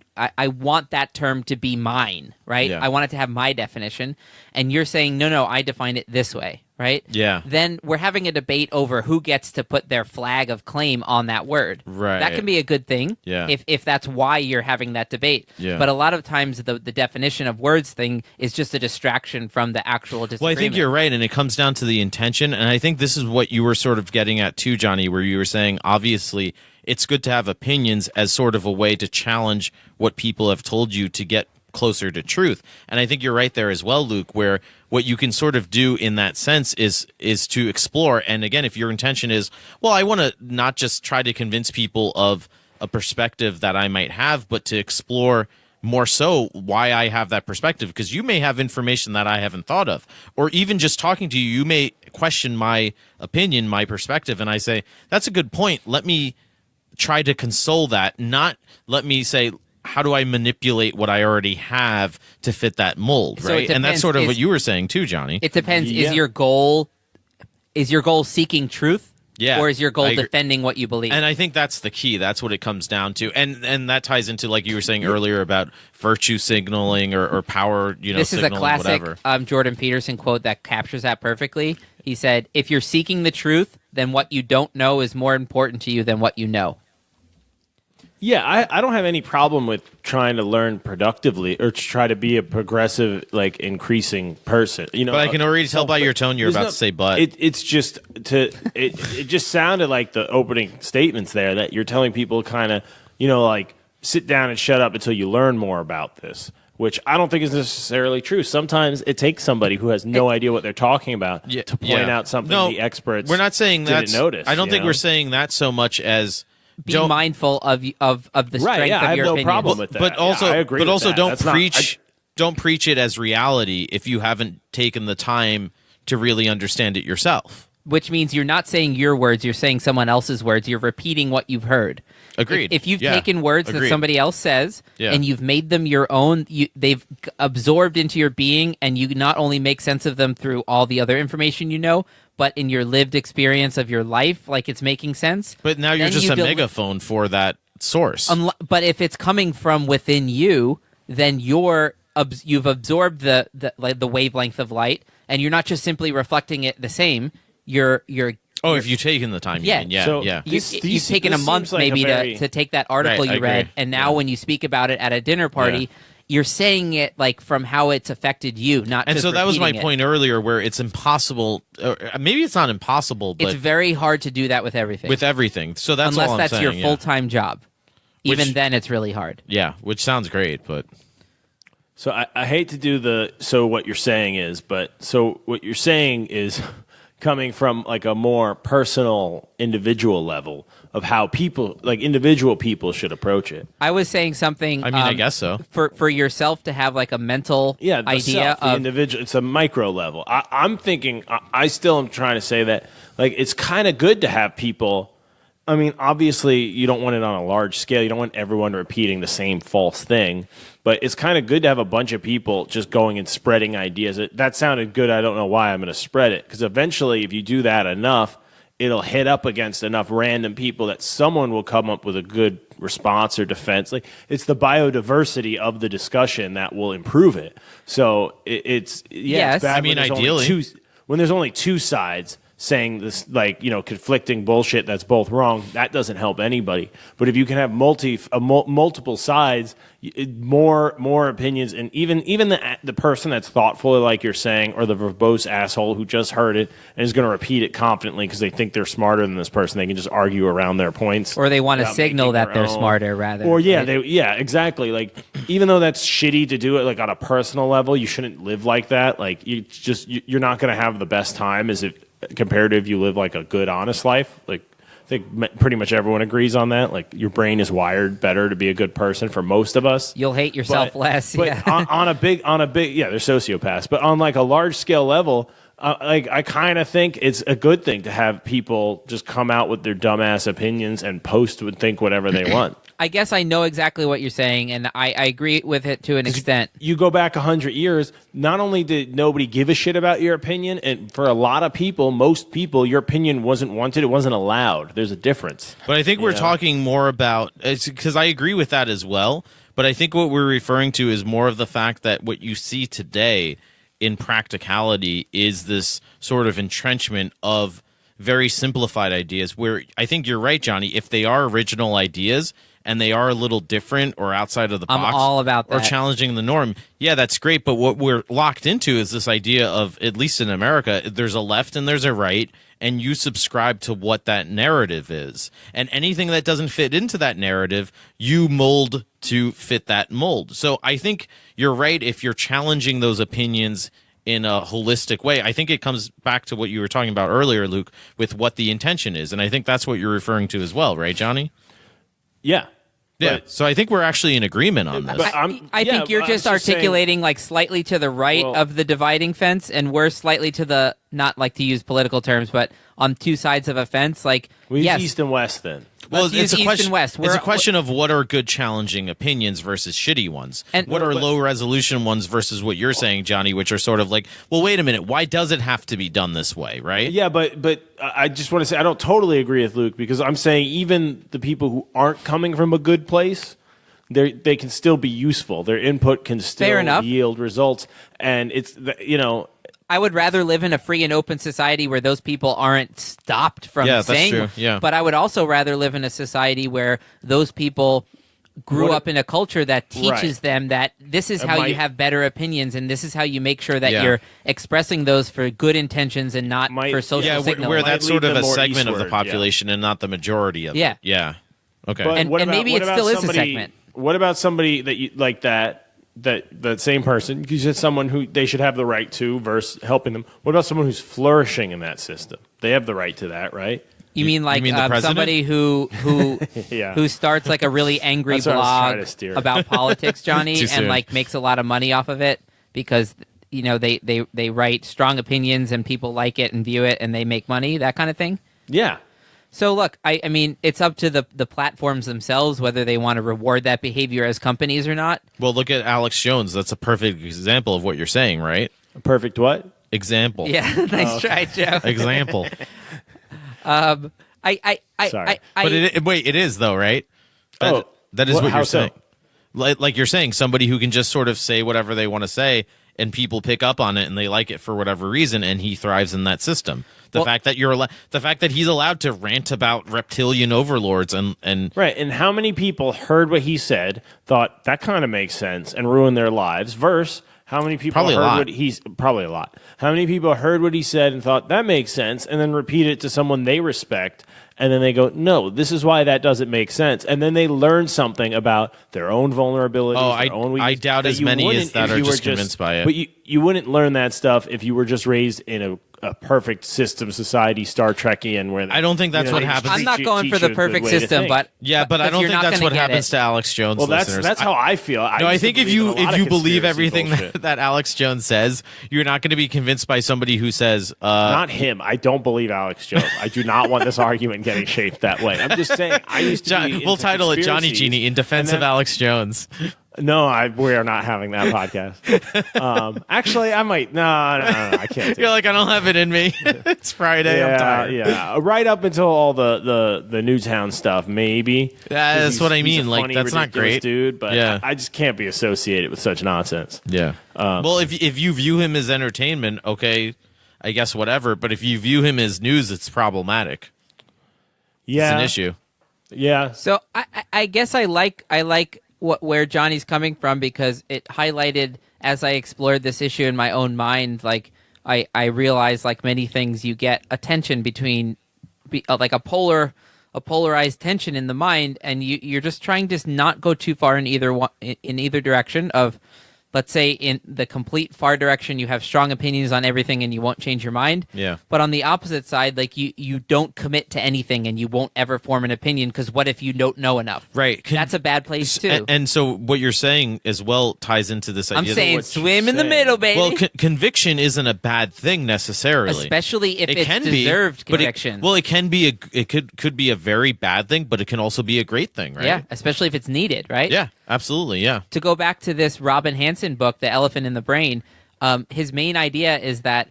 want that term to be mine, right? Yeah. I want it to have my definition, and you're saying no, I define it this way, right? Yeah. Then we're having a debate over who gets to put their flag of claim on that word. Right. That can be a good thing. Yeah. If that's why you're having that debate. Yeah. But a lot of times the definition of words thing is just a distraction from the actual disagreement. Well, I think you're right, and it comes down to the intention. And I think this is what you were sort of getting at too, Johnny, where you were saying, obviously, it's good to have opinions as sort of a way to challenge what people have told you to get closer to truth. And I think you're right there as well, Luke, where what you can sort of do in that sense is to explore. And again, if your intention is, well, I want to not just try to convince people of a perspective that I might have, but to explore more so why I have that perspective, because you may have information that I haven't thought of, or even just talking to you, you may question my opinion, my perspective, and I say, that's a good point. Let me try to console that, not let me say, how do I manipulate what I already have to fit that mold, So it right? And that's depends. sort of what you were saying too, Johnny. It depends. Yeah. Is your goal seeking truth? Yeah, Or is your goal I agree. defending what you believe? And I think that's the key. That's what it comes down to. And that ties into, like you were saying earlier, about virtue signaling or power, this is a signaling, classic whatever. Jordan Peterson quote that captures that perfectly. He said, if you're seeking the truth, then what you don't know is more important to you than what you know. Yeah, I don't have any problem with trying to learn productively or to try to be a progressive, like, increasing person. You know, But I can already tell by your tone you're there's about to say but. It's just it just sounded like the opening statements there that you're telling people kind of, like, sit down and shut up until you learn more about this, which I don't think is necessarily true. Sometimes it takes somebody who has no idea what they're talking about to point out something the experts we're not saying didn't notice. I don't think we're saying that so much as Be mindful of the strength Right, yeah, of I have your no opinions. problem with that. But also, I agree with that. don't That's not- preach. Don't preach it as reality if you haven't taken the time to really understand it yourself. Which means you're not saying your words, you're saying someone else's words. You're repeating what you've heard. Agreed. If you've Yeah. taken words that Agreed. somebody else says Yeah. and you've made them your own, they've absorbed into your being, and you not only make sense of them through all the other information you know, but in your lived experience of your life, like it's making sense. But now you're then just you a megaphone for that source. But if it's coming from within you, then you've absorbed the wavelength of light, and you're not just simply reflecting it the same. You're if you've taken the time, Yeah. you mean. Yeah, So- yeah. you've taken a this month seems like a maybe very- to take that article Right, I you read, agree. and now Yeah. when you speak about it at a dinner party, Yeah. you're saying it like from how it's affected you, not And just so that was my repeating it. point earlier, where it's impossible. Or maybe it's not impossible, but It's very hard to do that with everything. with everything. So that's unless all I'm that's saying. your yeah. full-time job. Even Which- then, it's really hard. Yeah, which sounds great, but So I hate to do what you're saying is, but so what you're saying is coming from like a more personal, individual level of how people, like individual people, should approach it. I was saying something. I mean, I guess so. For yourself to have like a mental Yeah, the idea self, the of individual. It's a micro level. I'm thinking. I still am trying to say that like it's kind of good to have people. I mean, obviously, you don't want it on a large scale. You don't want everyone repeating the same false thing. But it's kind of good to have a bunch of people just going and spreading ideas. That sounded good. I don't know why I'm going to spread it. Because eventually, if you do that enough, it'll hit up against enough random people that someone will come up with a good response or defense. Like it's the biodiversity of the discussion that will improve it. So it's Yes. it's bad I mean, when there's only ideally. when there's only two sides saying this, like, conflicting bullshit that's both wrong, that doesn't help anybody. But if you can have multiple sides, more opinions, and even the person that's thoughtful, like you're saying, or the verbose asshole who just heard it and is going to repeat it confidently because they think they're smarter than this person, they can just argue around their points, or they want to without making that their they're own. smarter rather. Or right? exactly. Like even though that's shitty to do it, like on a personal level, you shouldn't live like that. Like you're not going to have the best time as if compared to if you live like a good, honest life. Like I think pretty much everyone agrees on that. Like your brain is wired better to be a good person for most of us. You'll hate yourself less. But Yeah. on a big, they're sociopaths. But on like a large scale level, like I kind of think it's a good thing to have people just come out with their dumbass opinions and post and think whatever they want. I guess I know exactly what you're saying, and I agree with it to an extent. You go back 100 years, not only did nobody give a shit about your opinion, and for a lot of people, most people, your opinion wasn't wanted, it wasn't allowed. There's a difference. But I think we're talking more about, because I agree with that as well, but I think what we're referring to is more of the fact that what you see today in practicality is this sort of entrenchment of very simplified ideas, where I think you're right, Johnny, if they are original ideas and they are a little different or outside of the box, I'm all about that. Or challenging the norm, yeah, that's great. But what we're locked into is this idea of, at least in America, there's a left and there's a right, and you subscribe to what that narrative is. And anything that doesn't fit into that narrative, you mold to fit that mold. So I think you're right if you're challenging those opinions in a holistic way. I think it comes back to what you were talking about earlier, Luke, with what the intention is. And I think that's what you're referring to as well, right, Johnny? Yeah. Yeah. So I think we're actually in agreement on this. But I think you're just articulating like slightly to the right of the dividing fence, and we're slightly to the, not like to use political terms, but on two sides of a fence. Like, yes. East and West then. Well, Let's it's use a East question. and West. It's a question of what are good challenging opinions versus shitty ones. And what are low resolution ones versus what you're saying, Johnny, which are sort of like, well, wait a minute, why does it have to be done this way, right? Yeah, but I just want to say I don't totally agree with Luke, because I'm saying even the people who aren't coming from a good place, they can still be useful. Their input can still yield results, and it's, you know. I would rather live in a free and open society where those people aren't stopped from saying. That's true. Yeah. But I would also rather live in a society where those people grew up in a culture that teaches them that this is how you have better opinions, and this is how you make sure that you're expressing those for good intentions and not for social signal. Where that's sort of a segment of the population and not the majority of it. Yeah. Okay. And maybe it still is a segment. What about somebody that you like that same person, you said someone who they should have the right to versus helping them. What about someone who's flourishing in that system? They have the right to that, right? You mean somebody who who starts like a really angry blog about politics, Johnny, and like makes a lot of money off of it because you know they write strong opinions and people like it and view it and they make money, that kind of thing? Yeah. So look, I mean, it's up to the platforms themselves whether they want to reward that behavior as companies or not. Well, look at Alex Jones. That's a perfect example of what you're saying, right? A perfect what? Example. Yeah, nice try, Joe. Example. Sorry. But it is though, right? That is what you're saying. Like you're saying, somebody who can just sort of say whatever they want to say, and people pick up on it and they like it for whatever reason, and he thrives in that system. The fact that he's allowed to rant about reptilian overlords and right, and how many people heard what he said, thought that kind of makes sense, and ruined their lives, versus how many people probably a lot. How many people heard what he said and thought that makes sense, and then repeat it to someone they respect, and then they go, no, this is why that doesn't make sense, and then they learn something about their own vulnerabilities, their own weaknesses. I doubt as many as that are just convinced by it. But you wouldn't learn that stuff if you were just raised in a perfect system society, Star Trekian, where I don't think that's what happens. I'm not going for the perfect system, but I don't think that's what happens to Alex Jones. Well, listeners. that's how I feel. I think if you believe everything that Alex Jones says, you're not going to be convinced by somebody who says not him. I don't believe Alex Jones. I do not want this argument getting shaped that way. I'm just saying. I used to. We'll title it Johnny Genie in defense of Alex Jones. No, we are not having that podcast. Actually, I might. No, I can't. You're like, I don't have it in me. It's Friday. I'm tired. Yeah, right up until all the Newtown stuff, maybe. Yeah, that's what I mean. Like, funny, that's not great, dude. But I just can't be associated with such nonsense. Yeah. Well, if you view him as entertainment, okay, I guess whatever. But if you view him as news, it's problematic. Yeah, it's an issue. Yeah. So I guess I like where Johnny's coming from, because it highlighted, as I explored this issue in my own mind, like I realized, like many things, you get a tension between like a polarized tension in the mind, and you're just trying to not go too far in either direction of let's say in the complete far direction, you have strong opinions on everything and you won't change your mind. Yeah. But on the opposite side, like you don't commit to anything and you won't ever form an opinion because what if you don't know enough? Right. That's a bad place too. And so what you're saying as well ties into this idea. I'm saying what swim you're in the saying. middle, baby. Well, conviction isn't a bad thing necessarily. Especially if It it's can deserved be, but conviction. it can be it could be a very bad thing, but it can also be a great thing, right? Yeah, especially if it's needed, right? Yeah, absolutely, yeah. To go back to this Robin Hanson book, The Elephant in the Brain, his main idea is that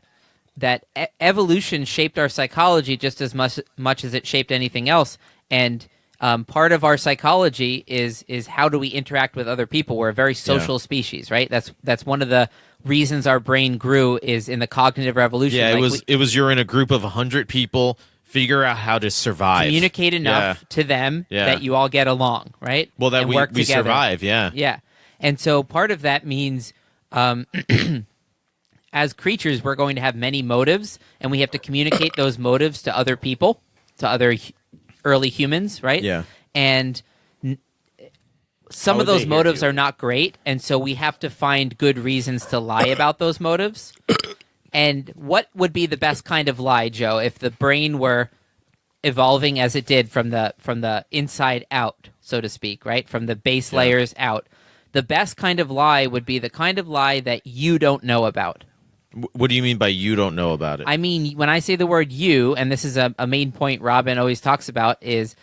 evolution shaped our psychology just as much as it shaped anything else, and part of our psychology is how do we interact with other people. We're a very social species, right? That's one of the reasons our brain grew is in the cognitive revolution. Yeah, Like it was you're in a group of 100 people, figure out how to survive. communicate enough to them Yeah. that you all get along, right? Well, that and we work we together. survive, yeah. Yeah. And so part of that means as creatures, we're going to have many motives, and we have to communicate those motives to other people, to other early humans, right? Yeah. And some How of would those they hear motives you? are not great, and so we have to find good reasons to lie about those motives. And what would be the best kind of lie, Joe, if the brain were evolving as it did from the inside out, so to speak, right? From the base layers out. The best kind of lie would be the kind of lie that you don't know about. What do you mean by you don't know about it? I mean, when I say the word you, and this is a main point Robin always talks about, is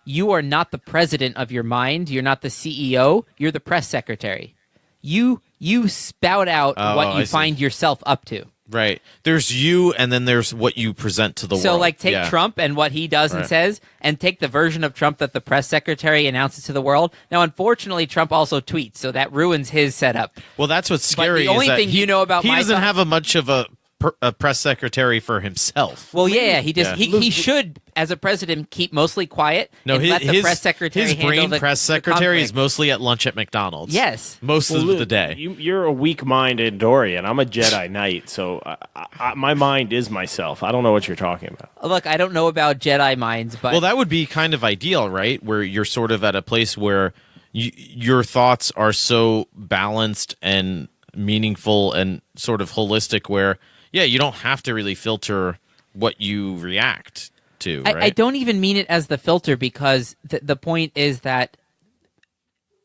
you are not the president of your mind. You're not the CEO. You're the press secretary. You spout out what I you see. find yourself up to. Right. There's you, and then there's what you present to the world. So, like, take Yeah. Trump and what he does and Right. says, and take the version of Trump that the press secretary announces to the world. Now, unfortunately, Trump also tweets, so that ruins his setup. Well, that's what's scary. the only is that thing you know about he my doesn't thought- have much of a press secretary for himself. Well, yeah, he just Yeah. he should, as a president, keep mostly quiet No, and let the press secretary his handle brain the press the secretary is conflict. mostly at lunch at McDonald's. Yes. most of Luke, the day. You're a weak-minded Dorian. I'm a Jedi Knight, so my mind is myself. I don't know what you're talking about. Look, I don't know about Jedi minds, but Well, that would be kind of ideal, right? Where you're sort of at a place where your thoughts are so balanced and meaningful and sort of holistic where, yeah, you don't have to really filter what you react to, right? I don't even mean it as the filter because the point is that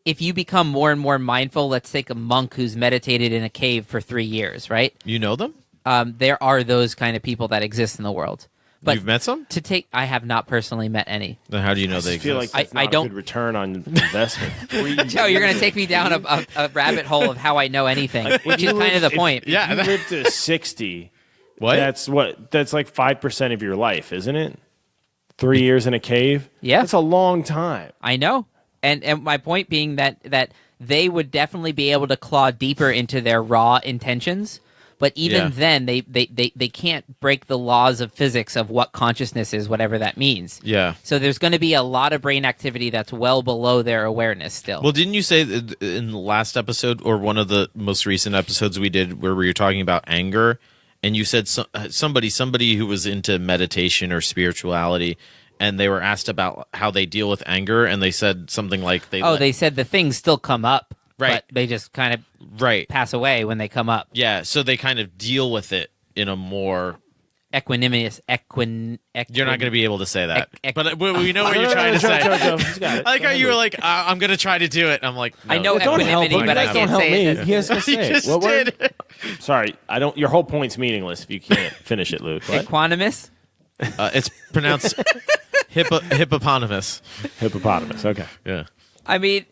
if you become more and more mindful, let's take a monk who's meditated in a cave for 3 years, right? You know them? There are those kind of people that exist in the world. But You've met some? I have not personally met any. Then how do you know I they feel like exist? that's I not don't- a good return on investment. Joe, you're going to take me down a rabbit hole of how I know anything, which is kind of the point. Yeah. If you live to 60. What? That's like 5% of your life, isn't it? 3 years in a cave. Yeah. That's a long time. I know. And my point being that they would definitely be able to claw deeper into their raw intentions, but even Yeah. then they can't break the laws of physics of what consciousness is, whatever that means. Yeah. So there's going to be a lot of brain activity that's well below their awareness still. Well, didn't you say that in the last episode or one of the most recent episodes we did where we were talking about anger, and you said somebody who was into meditation or spirituality, and they were asked about how they deal with anger, and they said something like they said the things still come up, Right. but they just kind of right, pass away when they come up. yeah, so they kind of deal with it in a more. Equanimous, You're not going to be able to say that, Ec- but we know what you're trying to say. Joe, he's got it. I like how you were like, I'm going to try to do it. I'm like, no. I know Don't help equanimity, him. but I Don't can't help say it. me. He has to say You it. just What word? did. Sorry, I don't. Your whole point's meaningless if you can't finish it, Luke. What? Equanimous? It's pronounced hippopotamus. Hippopotamus. Okay. Yeah. I mean,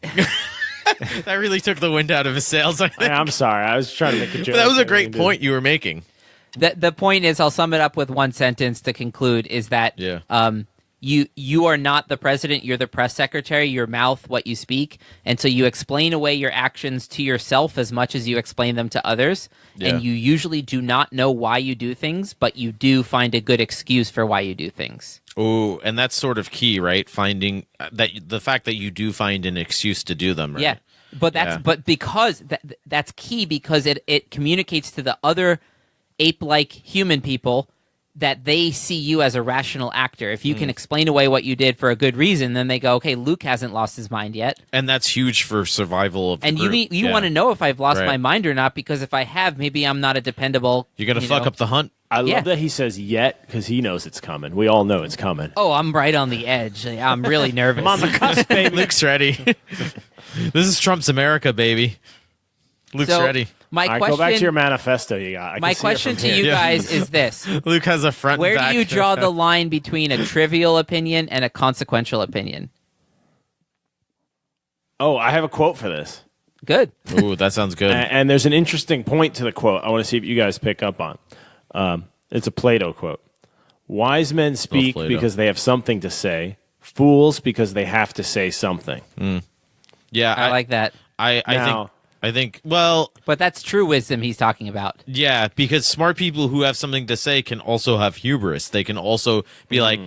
That really took the wind out of his sails, I think. I'm sorry. I was trying to make a joke. But that was a I great really point you were making. the point is, I'll sum it up with one sentence to conclude, is that Yeah. you are not the president, you're the press secretary, your mouth, what you speak, and so you explain away your actions to yourself as much as you explain them to others, Yeah. and you usually do not know why you do things, but you do find a good excuse for why you do things. Oh, and that's sort of key, right? Finding that the fact that you do find an excuse to do them, right? Yeah, but Yeah. but because that's key because it communicates to the other ape-like human people that they see you as a rational actor. If you can explain away what you did for a good reason, then they go, okay, Luke hasn't lost his mind yet. And that's huge for survival of the and group. you want to know if I've lost Right. my mind or not, because if I have, maybe I'm not a dependable. You're going to fuck up the hunt. I love Yeah. that he says yet because he knows it's coming. We all know it's coming. Oh, I'm right on the edge. I'm really nervous. I'm on the cusp, baby. Luke's ready. This is Trump's America, baby. Luke's So, ready. My All right, question, go back to your manifesto you got. I can my see it question from to here. you Yeah. guys is this. Luke has a front Where and back. do you draw the line between a trivial opinion and a consequential opinion? Oh, I have a quote for this. Good. Ooh, that sounds good. And there's an interesting point to the quote I want to see if you guys pick up on. It's a Plato quote. Wise men speak Plato. because they have something to say. Fools because they have to say something. Yeah, I like that. I think, well, But that's true wisdom he's talking about. yeah, because smart people who have something to say can also have hubris. They can also be like,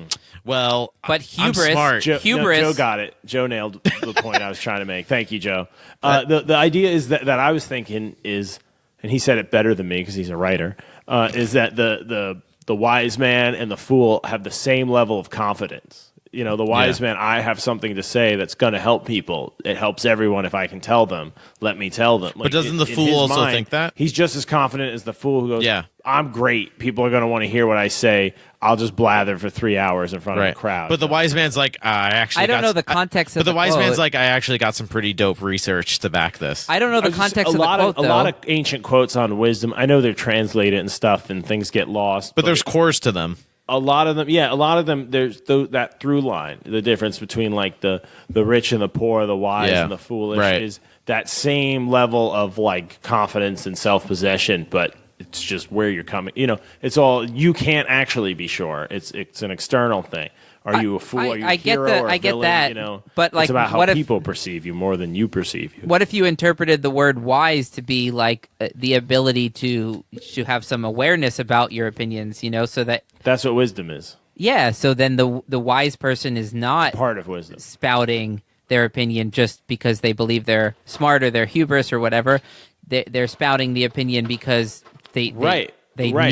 well, But I'm hubris- smart. Hubris- Joe got it. Joe nailed the point I was trying to make. Thank you, Joe. The idea is that I was thinking is, and he said it better than me because he's a writer, is that the wise man and the fool have the same level of confidence. You know, the wise man, I have something to say that's going to help people. It helps everyone if I can tell them. Let me tell them. Like, doesn't the in fool his also mind, think that? He's just as confident as the fool who goes, Yeah. I'm great. People are going to want to hear what I say. I'll just blather for 3 hours in front of a crowd. But the wise man's like, I don't know the context But of the the wise man's quote. like, I actually got some pretty dope research to back this. I don't know the context of the quote, a lot of ancient quotes on wisdom. I know they're translated and stuff, and things get lost. But there's cores to them. a lot of them. There's that through line. The difference between like the rich and the poor, the wise and the foolish, right. is that same level of like confidence and self possession, but it's just where you're coming. You know, it's all you can't actually be sure. It's an external thing. Are you a fool? Are you a hero or a get villain? that. You know, But, like, it's about how what if- people perceive you more than you perceive you. What if you interpreted the word wise to be like the ability to have some awareness about your opinions, you know, so that That's what wisdom is. yeah, so then the wise person is not Part of wisdom. spouting their opinion just because they believe they're smart or they're hubris or whatever. They're spouting the opinion because they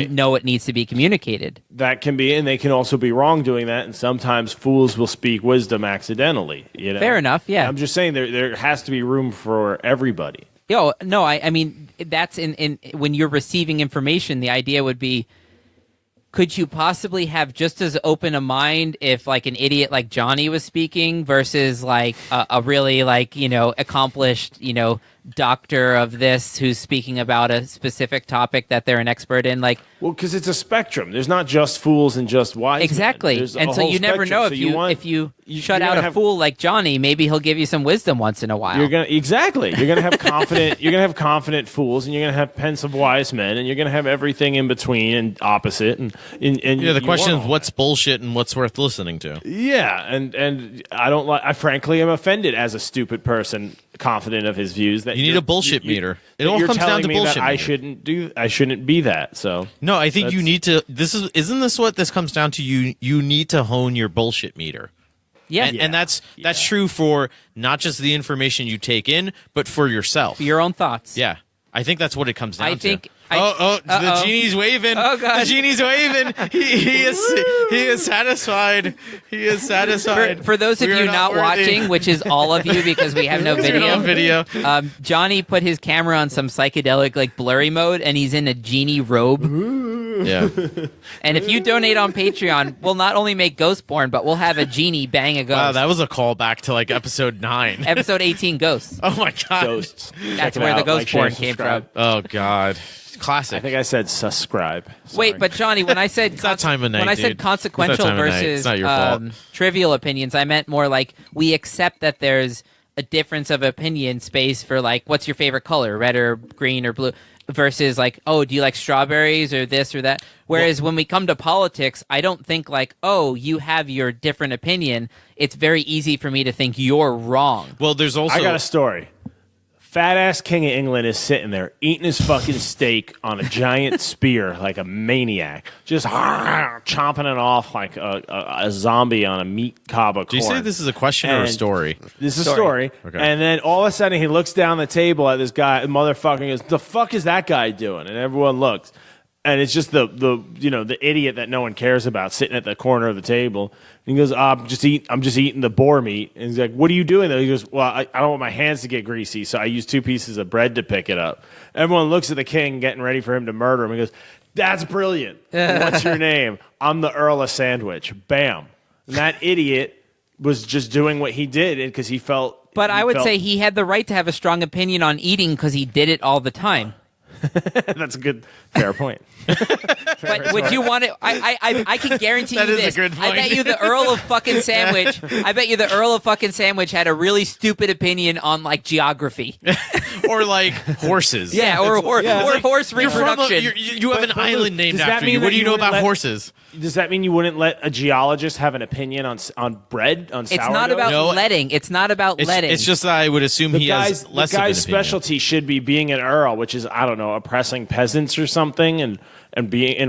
know it needs to be communicated. That can be, and they can also be wrong doing that. And sometimes fools will speak wisdom accidentally. You know? Fair enough, yeah. I'm just saying there has to be room for everybody. No, I mean that's in when you're receiving information, the idea would be, could you possibly have just as open a mind if like an idiot like Johnny was speaking versus like a really like, you know, accomplished, you know, doctor of this who's speaking about a specific topic that they're an expert in? Like, Well, because it's a spectrum. There's not just fools and just wise men. exactly. There's And a so whole you never know spectrum. if So you shut you're out gonna a have- fool like Johnny, maybe he'll give you some wisdom once in a while. You're gonna have confident fools, and you're gonna have pensive wise men, and you're gonna have everything in between and opposite. And The question want is all what's bullshit and what's worth listening to. Yeah, and I don't like. I frankly am offended as a stupid person, confident of his views. That You need you're- a bullshit meter. It that all you're comes down telling to me bullshit that I meter. shouldn't be that. So No, I think you That's- need to. Isn't this what this comes down to? You need to hone your bullshit meter. yeah, And that's true for not just the information you take in, but for yourself. your own thoughts. Yeah, I think that's what it comes down I to. think- the Uh-oh. genie's waving. Oh, God. The genie's waving. He is satisfied. He is satisfied. For those of We are you not worthy. watching, which is all of you because we have no Because we don't video, have video. Johnny put his camera on some psychedelic, like blurry mode, and he's in a genie robe. Yeah. And if you donate on Patreon, we'll not only make ghost porn, but we'll have a genie bang a ghost. Wow, that was a callback to like episode 9. Episode 18, Ghosts. Oh my god. ghosts. That's Check it where the out. ghost Like, share, porn came subscribe. from. Oh god. Classic. I think I said subscribe. Wait, Sorry. but Johnny, when I said that time of night, when I said dude. consequential It's that time of night. versus It's not your fault. trivial opinions, I meant more like we accept that there's a difference of opinion space for like what's your favorite color, red or green or blue, versus like, oh, do you like strawberries or this or that? Whereas when we come to politics, I don't think like, oh, you have your different opinion. It's very easy for me to think you're wrong. Well, there's also I got a story. Fat ass king of England is sitting there eating his fucking steak on a giant spear like a maniac, just chomping it off like a zombie on a meat cob of Do you corn. say this is a question or a And story? This is a story. Okay. And then all of a sudden he looks down the table at this guy, motherfucker, and goes, the fuck is that guy doing? And everyone looks. And it's just the idiot that no one cares about sitting at the corner of the table. And he goes, I'm just eating the boar meat. And he's like, what are you doing though? He goes, well, I don't want my hands to get greasy, so I use 2 pieces of bread to pick it up. Everyone looks at the king getting ready for him to murder him. He goes, that's brilliant. What's your name? I'm the Earl of Sandwich. Bam. And that idiot was just doing what he did because he felt. But I would say he had the right to have a strong opinion on eating because he did it all the time. That's a good, fair point. But would you want to? I can guarantee you That is this. a good point. I bet you the Earl of fucking Sandwich. I bet you the Earl of fucking Sandwich had a really stupid opinion on like geography. Or like horses. Yeah, or horse reproduction. You have an island named does that after you. mean What that do you you know wouldn't about let- horses? Does that mean you wouldn't let a geologist have an opinion on bread, on sourdough? It's not about No, letting. It's not about letting. It's just that I would assume he has less the of an guy's opinion. specialty should be being an earl, which is, I don't know, oppressing peasants or something, and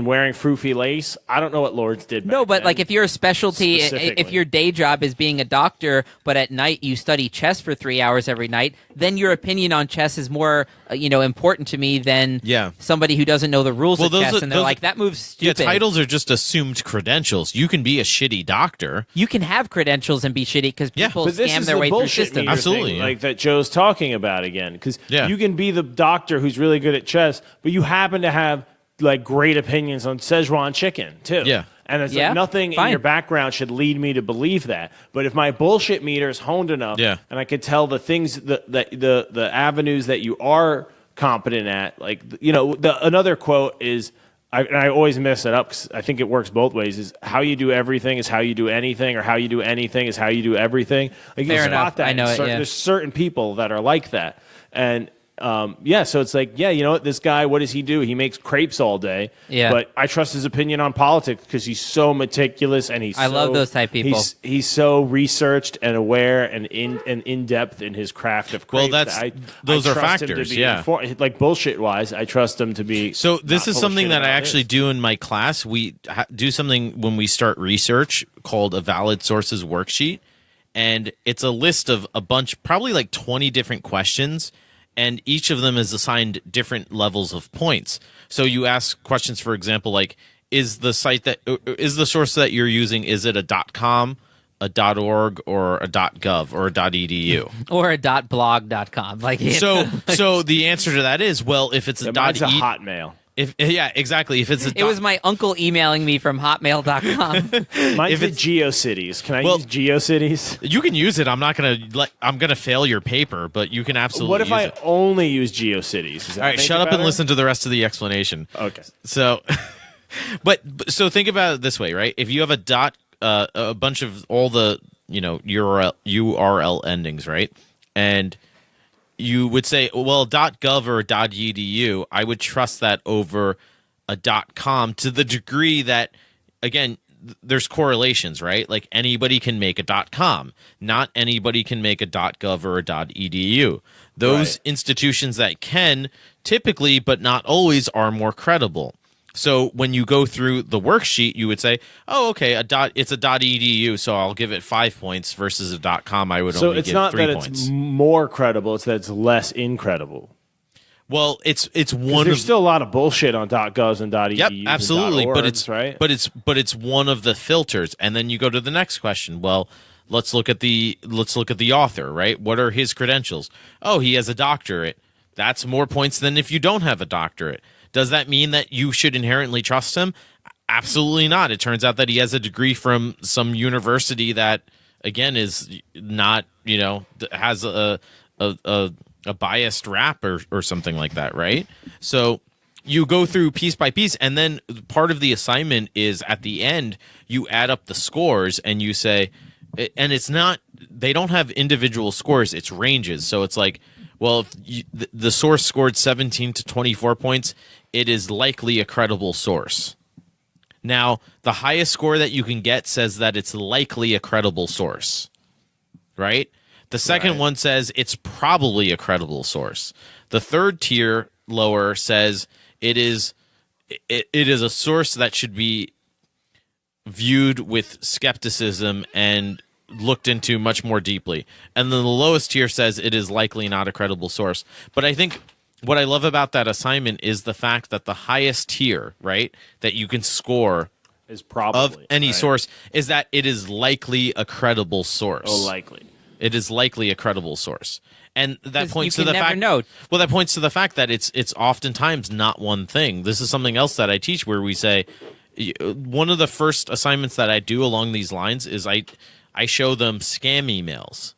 wearing froofy lace. I don't know what lords did. No, back but then. like if you're a specialty, Specifically. if your day job is being a doctor, but at night you study chess for 3 hours every night, then your opinion on chess is more, important to me than somebody who doesn't know the rules of chess, and they're like, that move's stupid. Yeah, titles are just assumed credentials. You can be a shitty doctor. You can have credentials and be shitty because people But this scam is their the way through bullshit systems. meter Absolutely, thing, yeah. like that Joe's talking about again. Because Yeah. you can be the doctor who's really good at chess, but you happen to have like great opinions on Szechuan chicken too. Yeah. And it's Yeah, like nothing in fine. your background should lead me to believe that. But if my bullshit meter is honed enough, Yeah. and I can tell the things the avenues that you are competent at, like another quote is. I always mess it up because I think it works both ways. Is how you do everything is how you do anything, or how you do anything is how you do everything. Like, Fair you enough. spot that I know it, yeah. There's certain people that are like that, and so it's like, you know what, this guy, what does he do? He makes crepes all day. Yeah. But I trust his opinion on politics because he's so meticulous and I love those type people. He's so researched and aware and in depth in his craft of crepes. Well, that those I are trust him to factors, be yeah. like bullshit wise, I trust him to be. So this not is full of something shit that I about actually his. do in my class. We do something when we start research called a valid sources worksheet. And it's a list of a bunch, probably like 20 different questions. And each of them is assigned different levels of points. So you ask questions, for example, like, is the source that you're using, is it a .com, a .org, or a .gov, or a .edu? Or a .blog.com. Like, So the answer to that is, well, if it's a Mine's a .e, Hotmail. yeah, exactly. If it's a it was my uncle emailing me from hotmail.com. Mine's If the it's- GeoCities. Can I Well- use GeoCities? you can use it. I'm gonna fail your paper, but you can absolutely. What if use I it. only use GeoCities? Does that All right, make shut it up and better? listen to the rest of the explanation. Okay. So, so think about it this way, right? If you have a bunch of all the URL endings, right, and you would say, well, .gov or .edu, I would trust that over a .com to the degree that, again, there's correlations, right? Like anybody can make a .com, not anybody can make a .gov or a .edu. Those Right. institutions that can, typically, but not always, are more credible. So when you go through the worksheet, you would say, "Oh, okay, it's a .edu, so I'll give it 5 points versus a .com. I would So only it's give not 3 that points." it's more credible; it's that it's less incredible. Well, it's 'Cause one there's of still a lot of bullshit on .govs and .edus. Yep, and absolutely, but .orgs, it's right. but it's one of the filters, and then you go to the next question. Well, let's look at the author, right? What are his credentials? Oh, he has a doctorate. That's more points than if you don't have a doctorate. Does that mean that you should inherently trust him? Absolutely not. It turns out that he has a degree from some university that, again, is not, has a biased rap or something like that, right? So you go through piece by piece, and then part of the assignment is at the end, you add up the scores and you say, and it's not, they don't have individual scores, it's ranges. So it's like, well, if the source scored 17 to 24 points, it is likely a credible source. Now, the highest score that you can get says that it's likely a credible source, right? The second one says it's probably a credible source. The third tier lower says it is a source that should be viewed with skepticism and looked into much more deeply. And then the lowest tier says it is likely not a credible source. But I think what I love about that assignment is the fact that the highest tier, right, that you can score Is probably of any right? source is that it is likely a credible source. Oh, likely. It is likely a credible source. And that 'Cause points you to the can never fact know. Well, that points to the fact that it's oftentimes not one thing. This is something else that I teach where we say one of the first assignments that I do along these lines is I show them scam emails.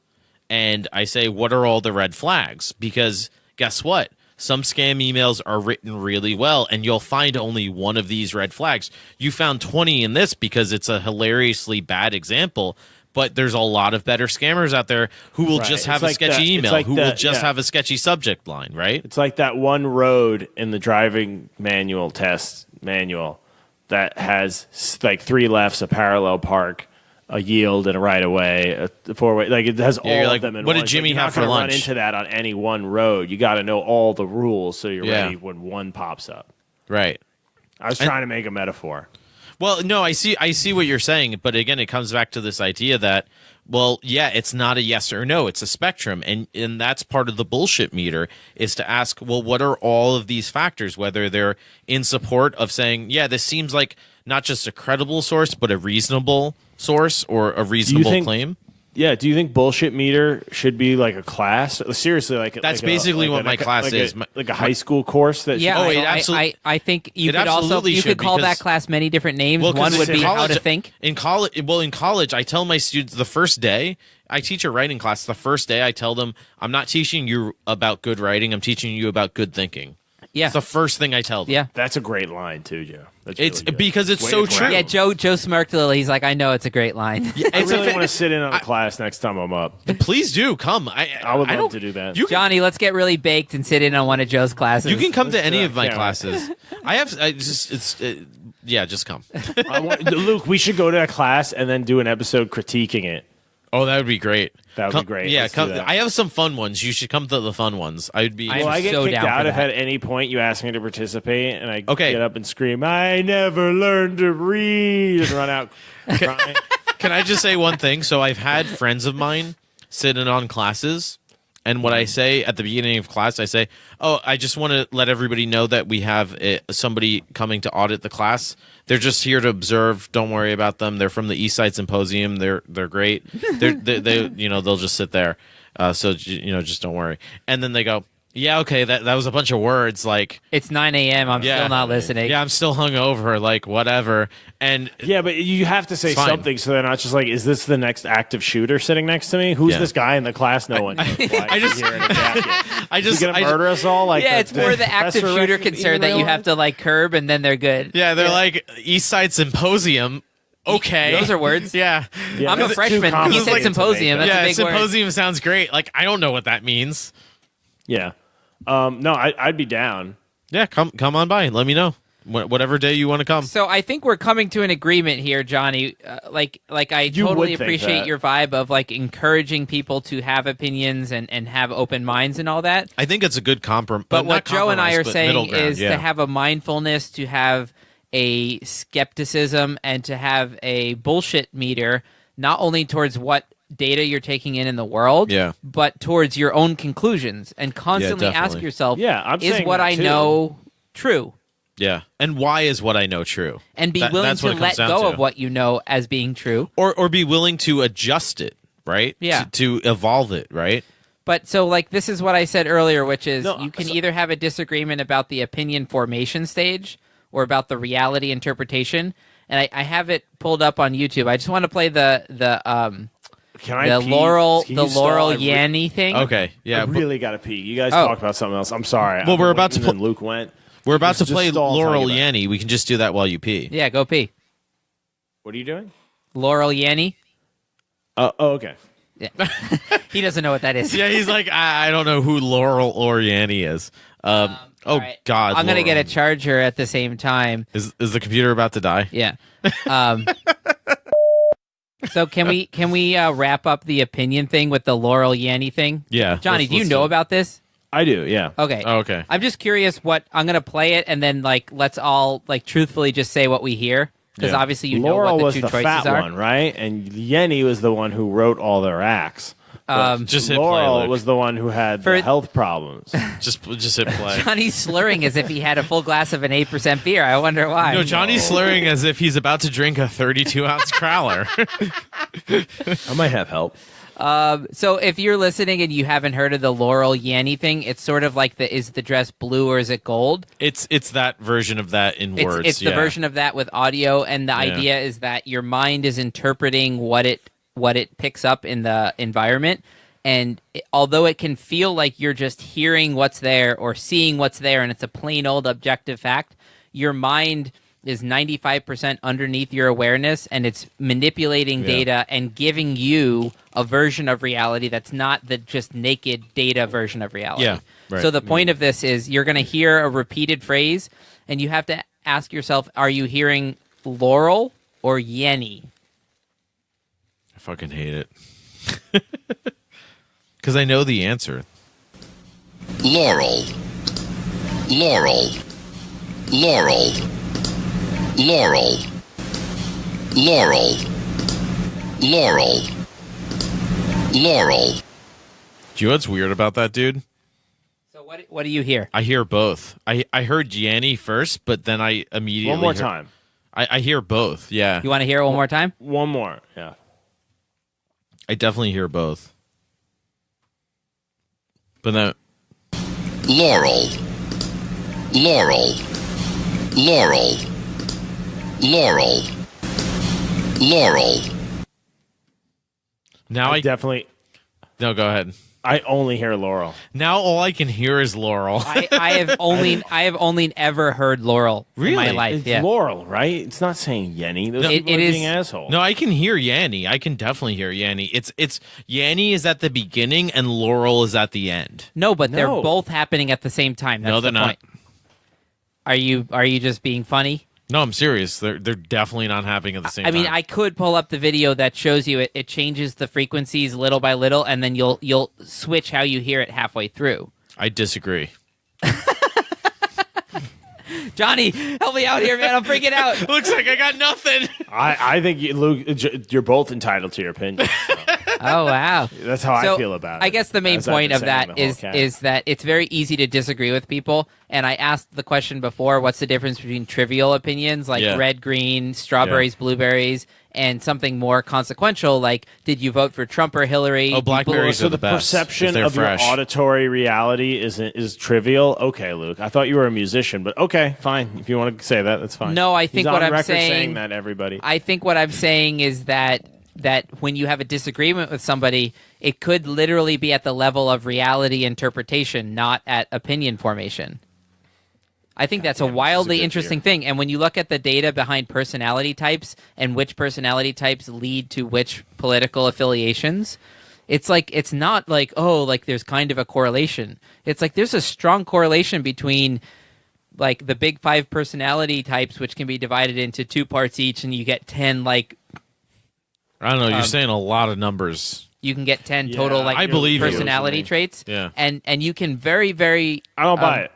And I say, what are all the red flags? Because guess what? Some scam emails are written really well, and you'll find only one of these red flags. You found 20 in this because it's a hilariously bad example, but there's a lot of better scammers out there who will Right. just It's have a like sketchy the- it's email, like who the- will just yeah. have a sketchy subject line, right? It's like that one road in the driving manual that has like 3 lefts, a parallel park, a yield, and a right of way, a 4-way. Like it has all you're of like, them in what one. did Jimmy You're not have for gonna lunch? Run into that on any one road. You got to know all the rules so you're Yeah. ready when one pops up. Right. I was trying to make a metaphor. Well, no, I see what you're saying, but again, it comes back to this idea that, well, yeah, it's not a yes or no, it's a spectrum, and that's part of the bullshit meter is to ask, well, what are all of these factors, whether they're in support of saying, yeah, this seems like not just a credible source, but a reasonable source or a reasonable claim. Yeah, do you think bullshit meter should be like a class? Seriously, That's basically what my class is. Like a high school course that Yeah, Oh, it I think you it could also absolutely you could should, call that because- class many different names. Well, 'cause One would in be how college- to think. In college, I tell my students the first day I teach a writing class. The first day, I tell them, I'm not teaching you about good writing. I'm teaching you about good thinking. Yeah, It's the first thing I tell them. yeah. That's a great line too, Joe. That's It's really good. because it's Way so to true. Yeah, Joe smirked a little. He's like, I know it's a great line. I It's really a want to sit in on a class next time I'm up. Please do come. I would love don't- to do that. You can, Johnny, let's get really baked and sit in on one of Joe's classes. you can come to Let's any do of it. my Can't wait. classes. Just come. Luke, we should go to a class and then do an episode critiquing it. Oh, that would be great. That would be great. Yeah, Let's do that. I have some fun ones. You should come to the fun ones. I'd be. I'm Will I get so kicked down for out if that. at any point you ask me to participate and I Okay. get up and scream, I never learned to read, and run out crying? Can I just say one thing? So I've had friends of mine sit in on classes, and what I say at the beginning of class, I say, "Oh, I just want to let everybody know that we have somebody coming to audit the class. They're just here to observe. Don't worry about them. They're from the East Side Symposium. They're great. They'll just sit there. So just don't worry." And then they go, "Yeah, okay, that was a bunch of words. Like, It's 9 a.m. I'm Yeah. still not listening. yeah, I'm still hungover. Like, whatever." And Yeah, but you have to say It's fine. something so they're not just like, is this the next active shooter sitting next to me? Who's Yeah. this guy in the class? No one knows. Why is he here in a jacket? I Is just, he going I to just- murder us all? Like Yeah, it's more the active Professor shooter Rex in concern that real you have life? to like curb, and then they're good. yeah, they're like East Side Symposium. Okay, Those are words. Yeah. Yeah, I'm a that's too freshman. He complicated said to make symposium. up. That's Yeah, a big word. symposium sounds great. Like, I don't know what that means. Yeah. No, I'd be down. Yeah, come on by. Let me know. Whatever day you want to come. So I think we're coming to an agreement here, Johnny. Like I You totally would think appreciate that. your vibe of like encouraging people to have opinions and have open minds and all that. I think it's a good compromise. But what Joe and I are middle saying ground, is yeah. to have a mindfulness, to have a skepticism, and to have a bullshit meter, not only towards what data you're taking in the world, Yeah. but towards your own conclusions, and constantly ask definitely. yourself, Yeah, I'm is saying what that I too. know true? Yeah. And why is what I know true? And be That- willing that's to what it let comes down go to. of what you know as being true. Or be willing to adjust it, right? Yeah. To evolve it, right? But so, like, this is what I said earlier, which is No, you can so- either have a disagreement about the opinion formation stage or about the reality interpretation. And I have it pulled up on YouTube. I just want to play the Can I the pee? Laurel Can you stall? Yanny thing. Okay. Yeah. I really got to pee. You guys Oh. talk about something else. I'm sorry. Well, I've we're been about to waiting put- and Luke went. We're about to Just play stall Laurel talking about it. Yanny. We can just do that while you pee. Yeah, go pee. What are you doing? Laurel Yanny. Oh, okay. Yeah. He doesn't know what that is. Yeah, he's like, I don't know who Laurel or Yanny is. Oh, All right. God. I'm gonna Laurel. get a charger at the same time. Is the computer about to die? Yeah. So can we wrap up the opinion thing with the Laurel Yanny thing? Yeah. Johnny, do you know about this? I do, yeah. Okay. Oh, okay. I'm just curious what I'm gonna play it and then like let's all like truthfully just say what we hear because Yeah. obviously you Laurel know what was the two the choices fat are. one, right? And Yenny was the one who wrote all their acts. Just hit Laurel play, Luke. was the one who had the health problems. Just hit play. Johnny's slurring as if he had a full glass of an 8% beer. I wonder why. No, Johnny's slurring as if he's about to drink a 32-ounce crowler. I might have help. So if you're listening and you haven't heard of the Laurel Yanny thing, it's sort of like is the dress blue or is it gold? It's that version of that in words. It's the version of that with audio, and the idea is that your mind is interpreting what it picks up in the environment. And although it can feel like you're just hearing what's there or seeing what's there, and it's a plain old objective fact, your mind is 95% underneath your awareness, and it's manipulating data and giving you a version of reality that's not the just naked data version of reality. Yeah, right. So the point of this is you're going to hear a repeated phrase, and you have to ask yourself, are you hearing Laurel or Yenny? I fucking hate it. Because I know the answer. Laurel. Laurel. Laurel. Laurel. Laurel. Laurel. Laurel. Do you know what's weird about that, dude? So what do you hear? I hear both. I heard Yanny first, but then I immediately One more time. I hear both. Yeah, You want to hear it one more time? One more. Yeah. I definitely hear both. But then Laurel. Laurel. Laurel. Laurel. Laurel. now I Definitely. no. Go ahead. I only hear Laurel. Now all I can hear is Laurel. I have only ever heard Laurel in my life. It's Yeah. Laurel, right? It's not saying Yenny. Those people it are is- being assholes. No, I can hear Yanny. I can definitely hear Yanny. It's Yanny is at the beginning and Laurel is at the end. No, but they're No. both happening at the same time. That's No, they're the not. point. Are you just being funny? No, I'm serious. They're definitely not happening at the same I time. mean, I could pull up the video that shows you it changes the frequencies little by little, and then you'll switch how you hear it halfway through. I disagree. Johnny, help me out here, man. I'm freaking out. Looks like I got nothing. I think Luke, you're both entitled to your opinion. Oh, wow. That's how So, I feel about it. I guess the main as I've point been of saying that the whole is cast. is that it's very easy to disagree with people. And I asked the question before, what's the difference between trivial opinions like Yeah. red, green, strawberries, blueberries, and something more consequential like did you vote for Trump or Hillary? Oh, blackberries So are the the best. perception if they're of fresh. your auditory reality is trivial. Okay, Luke. I thought you were a musician, but okay, fine. If you want to say that, that's fine. No, I He's think on what I'm record saying- that everybody. I think what I'm saying is that when you have a disagreement with somebody, it could literally be at the level of reality interpretation, not at opinion formation. I think that's a wildly good interesting thing. And when you look at the data behind personality types and which personality types lead to which political affiliations, it's like it's not like, oh, like there's kind of a correlation. It's like there's a strong correlation between like the big 5 personality types, which can be divided into 2 parts each, and you get 10 like I don't know. You're saying a lot of numbers. you can get 10 Yeah, total like I believe you. personality traits. Yeah. And you can very, very I don't buy it.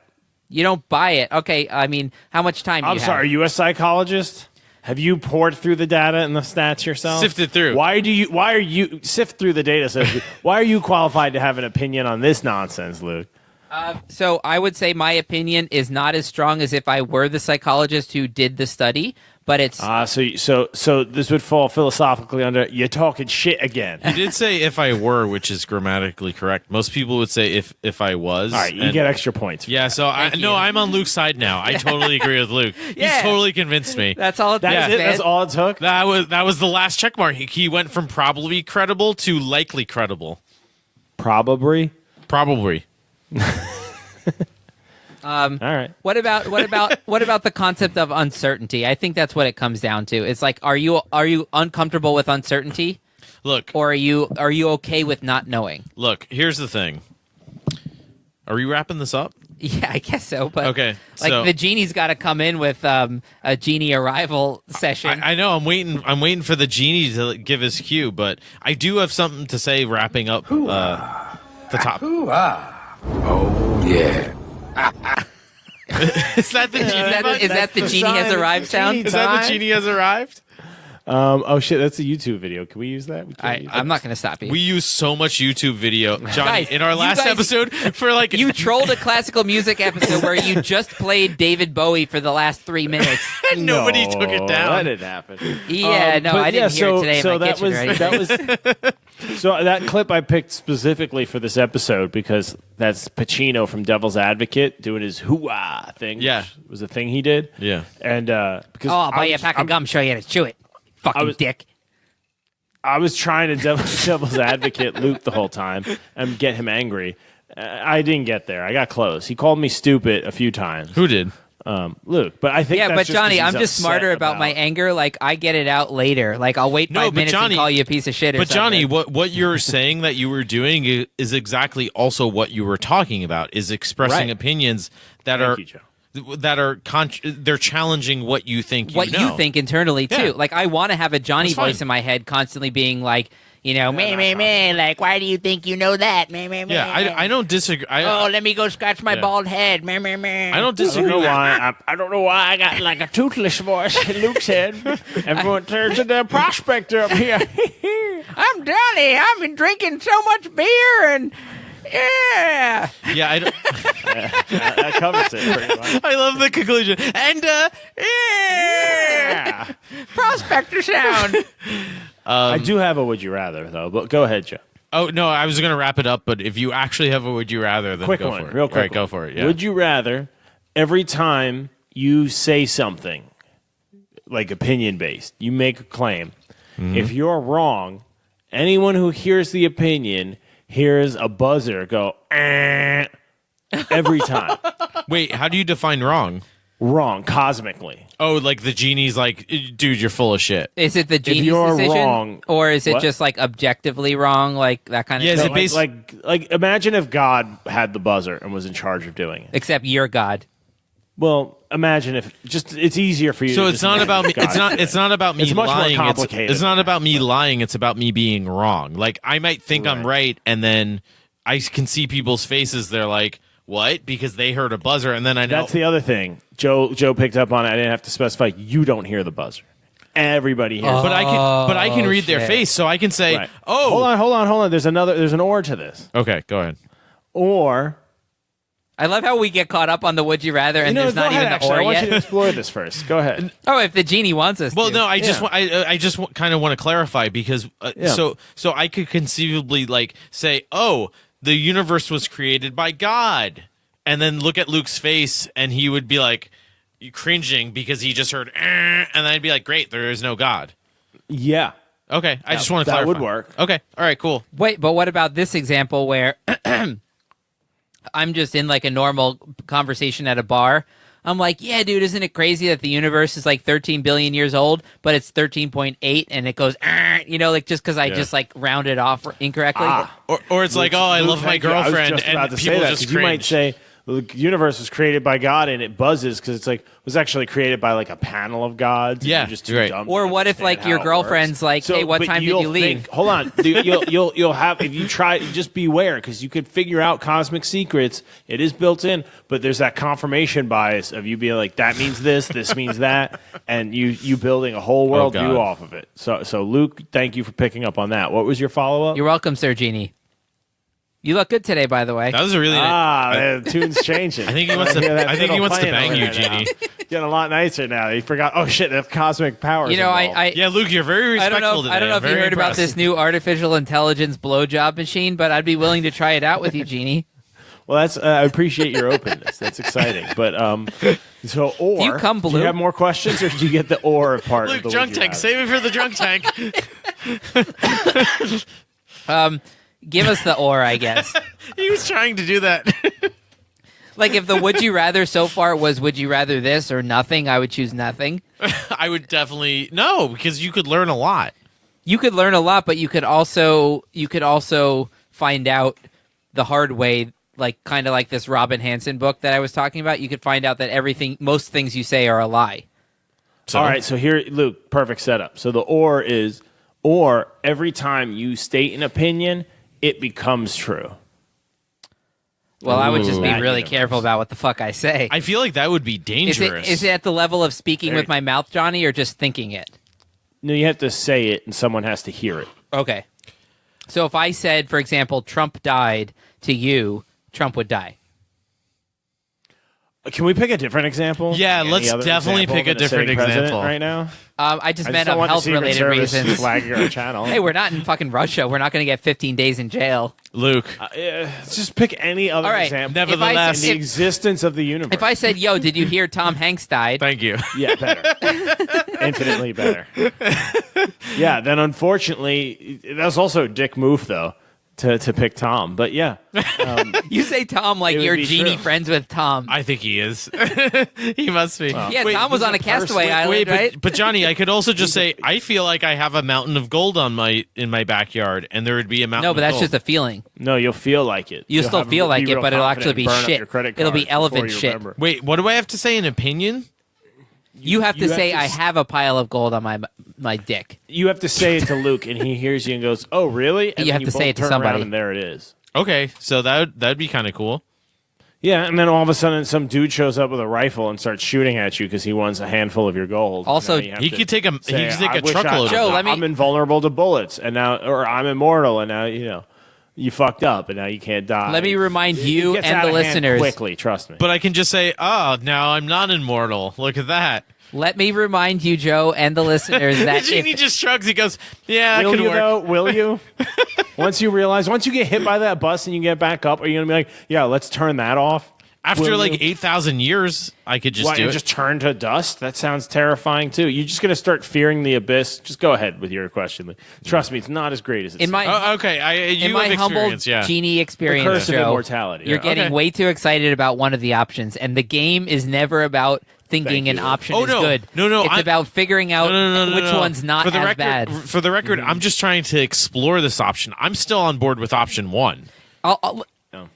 You don't buy it. Okay, I mean, how much time do I'm you sorry. Are have? you a psychologist? Have you poured through the data and the stats yourself? Sifted through. Why are you sift through the data? So why are you qualified to have an opinion on this nonsense, Luke? So I would say my opinion is not as strong as if I were the psychologist who did the study, but it's So this would fall philosophically under you're talking shit again. You did say if I were, which is grammatically correct. Most people would say if I was. All right, you and- get extra points. Yeah, so Thank you. I'm on Luke's side now. I totally agree with Luke. Yeah. He's totally convinced me. that's all it That's takes, it. man. That's all it took. That was the last check mark. He went from probably credible to likely credible. Probably. Probably. All right. What about the concept of uncertainty? I think that's what it comes down to. It's like, are you uncomfortable with uncertainty, Look, or are you okay with not knowing? look. Here's the thing. Are we wrapping this up? Yeah, I guess so. But Okay, like so- the genie's got to come in with a genie arrival session. I know. I'm waiting for the genie to give his cue, but I do have something to say. Wrapping up the top. Oh, yeah. Is that the genie? is that the genie has sign. arrived sound? Is that the genie has arrived? Oh shit, that's a YouTube video. Can we use that? We can't use I'm not going to stop you. We use so much YouTube video, Johnny. Guys, in our you last guys- episode, for like You trolled a classical music episode where you just played David Bowie for the last 3 minutes. nobody took it down. That didn't happen. Yeah, no, but I didn't hear it so, today so in my that kitchen was or anything. that was so that clip I picked specifically for this episode because that's Pacino from Devil's Advocate doing his hoo-ah thing. Yeah. Which was a thing he did. Yeah. And because Oh, I'll buy you a pack of gum, show you how to chew it. Fucking dick. I was trying to devil's advocate Luke the whole time and get him angry. I didn't get there. I got close. He called me stupid a few times. Who did? Luke. But I think Yeah, that's but just Johnny, 'cause I'm he's just smarter upset about my anger. Like, I get it out later. Like, I'll wait No, 5 but minutes Johnny- and call you a piece of shit or But Johnny, something. what you're saying that you were doing is exactly also what you were talking about, is expressing Right. opinions that Thank are you, Joe. they're challenging what you think What you think internally, too. Yeah. Like, I want to have a Johnny That's fine. voice in my head constantly being like, you know, meh, like, why do you think you know that? Meh. Yeah, I don't disagree. Oh, let me go scratch my Yeah. bald head. Meh. I don't I don't disagree. know why. I don't know why I got like a toothless voice in Luke's head. Everyone turns into a prospector up here. I'm Johnny. I've been drinking so much beer and yeah. Yeah, I don't. That covers it pretty much. I love the conclusion. And Yeah. Prospector sound. I do have a would you rather though, but go ahead, Joe. oh no, I was going to wrap it up, but if you actually have a would you rather, then Quick go one, for it. real quick. All right, go for it. Yeah. Would you rather every time you say something like opinion based, you make a claim, if you're wrong, anyone who hears the opinion hears a buzzer go every time. Wait, how do you define wrong? Wrong cosmically. Oh, like the genie's like, dude, you're full of shit. Is it the genie's you're decision, wrong- or is it What? just like objectively wrong, like that kind of Yeah, is stuff? it based- Like imagine if God had the buzzer and was in charge of doing it. Except you're God. Well, imagine if just it's easier for you. So to it's just not imagine about me. God did It's not about me It's much more lying. complicated It's not than about me lying. It's about me being wrong. Like I might think I'm right, and then I can see people's faces. They're like, "What?" Because they heard a buzzer, and then I know. That's the other thing. Joe picked up on it. I didn't have to specify. You don't hear the buzzer. Everybody hears. but I can read their shit. face, so I can say, Right. "Oh, Hold on. There's an or to this. okay, go ahead." Or I love how we get caught up on the would you rather, and there's go not ahead, even the actually. or I want yet. you to explore this first. Go ahead. Oh, if the genie wants us Well, to. no, I just Yeah. I just kind of want to clarify because so I could conceivably like say, "Oh, the universe was created by God," and then look at Luke's face, and he would be like cringing because he just heard, and then I'd be like, "Great, there is no God." Yeah. Okay, I just want to that clarify. would work. Okay, all right, cool. Wait, but what about this example where I'm just in like a normal conversation at a bar? I'm like, yeah, dude, isn't it crazy that the universe is like 13 billion years old, but it's 13.8 and it goes, you know, like just because I just like rounded off incorrectly. Or it's like, "Oh, I love my Thank you. I was girlfriend," just about and to people say that, just 'cause you might cringe. say the universe was created by God and it buzzes because it's like was actually created by like a panel of gods. Yeah, You're just too right. dumb to Or what if, understand like, your how it girlfriend's works. like, hey, what but time did you'll you leave? think- hold on, dude, you'll have if you try. Just beware because you could figure out cosmic secrets. It is built in, but there's that confirmation bias of you being like that means this means that, and you building a whole world God. view off of it. So Luke, thank you for picking up on that. What was your follow up? You're welcome, Sir Genie. You look good today, by the way. That was a really. The tune's changing. I think he wants to. hear that I think he fiddle wants to playing bang over you, there now. Genie. Getting a lot nicer now. He forgot. Oh shit, the cosmic powers. You know, involved. Yeah, Luke, you're very I respectful don't know. today. I don't know I'm if you very heard about impressed. this new artificial intelligence blowjob machine, but I'd be willing to try it out with you, Genie. Well, that's. I appreciate your openness. That's exciting. But so or Do you come do blue? you have more questions, or do you get the or part? Luke, of the drunk would you tank. rather? Save it for the drunk tank. Give us the or, I guess. He was trying to do that. Like if the would you rather so far was would you rather this or nothing, I would choose nothing. I would definitely no, because you could learn a lot. You could learn a lot, but you could also find out the hard way, like kind of like this Robin Hansen book that I was talking about. You could find out that most things you say are a lie. So, All right. So here, Luke, perfect setup. So the or is or every time you state an opinion, it becomes true. Well, I would just be That really universe. careful about what the fuck I say. I feel like that would be dangerous. Is it at the level of speaking Very- with my mouth, Johnny, or just thinking it? No, you have to say it, and someone has to hear it. Okay. So if I said, for example, Trump died to you, Trump would die. Can we pick a different example? Yeah, Any let's other definitely example pick a than different sitting president example. right now. I just I meant don't of want the Secret health-related Service reasons. flagging our channel. Hey, we're not in fucking Russia. We're not going to get 15 days in jail. Luke. Just pick any other All right. example. Nevertheless- in the existence of the universe. If I said, yo, did you hear Tom Hanks died? Thank you. Yeah, better. Infinitely better. Yeah, then unfortunately, that was also a dick move, though, to pick Tom. But yeah. You say Tom like It would you're be genie true. friends with Tom. I think he is. He must be. Yeah, Wait, Tom was on a castaway island, right? but Johnny, I could also just say I feel like I have a mountain of gold in my backyard, and there would be a mountain. No, but of that's gold. just a feeling. No, you'll feel like it. You'll still have- feel like be it, real but it'll confident actually be and burn up shit. your credit It'll be cards elephant before you shit. remember. Wait, what do I have to say? An opinion? You have to you have say, to I s- have a pile of gold on my dick. You have to say it to Luke, and he hears you and goes, "Oh, really?" And You then have to say both it to turn somebody. around and there it is. Okay, so that'd be kind of cool. Yeah, and then all of a sudden, some dude shows up with a rifle and starts shooting at you because he wants a handful of your gold. Also, Now you have He to could take a say, "I wish truckload. Joe, of let me- I'm invulnerable to bullets, and now, or I'm immortal, and now you fucked up, and now you can't die. Let me remind It you gets and out the of hand listeners. quickly. Trust me. But I can just say, oh, now I'm not immortal. Look at that. Let me remind you, Joe, and the listeners that Genie if, just shrugs. He goes, yeah, it Will could you work. though? Will you? Once you get hit by that bus and you get back up, are you gonna be like, yeah, let's turn that off? After Will like you? 8,000 years, I could just Why, do and it. just turn to dust? That sounds terrifying too. You're just gonna start fearing the abyss. Just go ahead with your question. Trust me, it's not as great as it in seems. my Oh, okay, you in my have humble experience, yeah. genie The experience, curse of Joe, immortality. you're Yeah. getting Okay. way too excited about one of the options, and the game is never about thinking Thank an you. option Oh, is no. good. No, it's about figuring out which No. one's not for the as record, bad. For the record, I'm just trying to explore this option. I'm still on board with option one.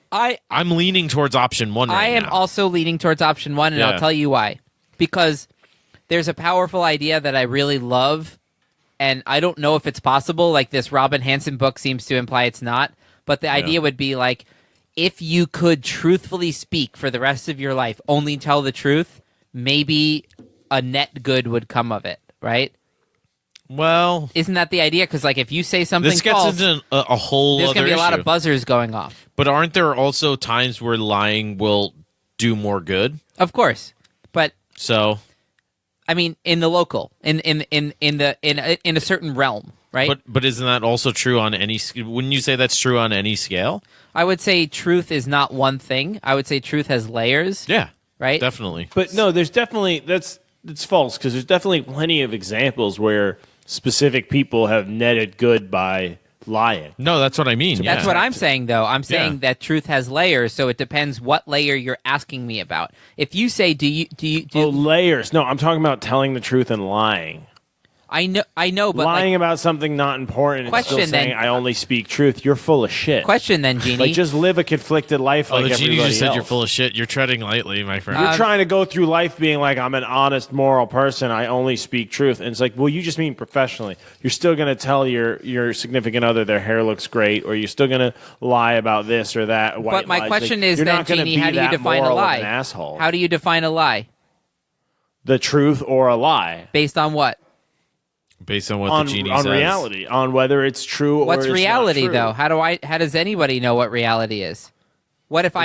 I'm leaning towards option one right I am now. also leaning towards option one, and Yeah. I'll tell you why. Because there's a powerful idea that I really love, and I don't know if it's possible. Like this Robin Hansen book seems to imply it's not. But the idea would be like, if you could truthfully speak for the rest of your life, only tell the truth, maybe a net good would come of it, right? Well, Isn't that the idea? Because like if you say something this gets false, into a whole there's other going to be a lot issue. of buzzers going off. But aren't there also times where lying will do more good? Of course. But So, I mean, in the local, in a certain realm, right? but isn't that also true on any? Wouldn't you say that's true on any scale? I would say truth is not one thing. I would say truth has layers, Yeah, right? definitely. But no, there's definitely that's false because there's definitely plenty of examples where specific people have netted good by lying. No, that's what I mean. That's yeah. what I'm saying, though. I'm saying Yeah. that truth has layers, so it depends what layer you're asking me about. If you say, do Oh, layers. No, I'm talking about telling the truth and lying. I know, but lying like, about something not important and Question, still saying then. I only speak truth. You're full of shit. question then, Genie. Like just live a conflicted life Oh, like the genie everybody just said else. you're full of shit. You're treading lightly, my friend. You're trying to go through life being like, I'm an honest, moral person. I only speak truth. And it's like, well, you just mean professionally. You're still going to tell your significant other their hair looks great, or you're still going to lie about this or that. But my question is you're then, not gonna Genie, be how do you that define a moral of lie? An asshole. How do you define a lie? The truth or a lie. Based on what? Based on what On the genie on says. reality, on whether it's true or What's it's reality, not true. though? How does anybody know what reality is? What if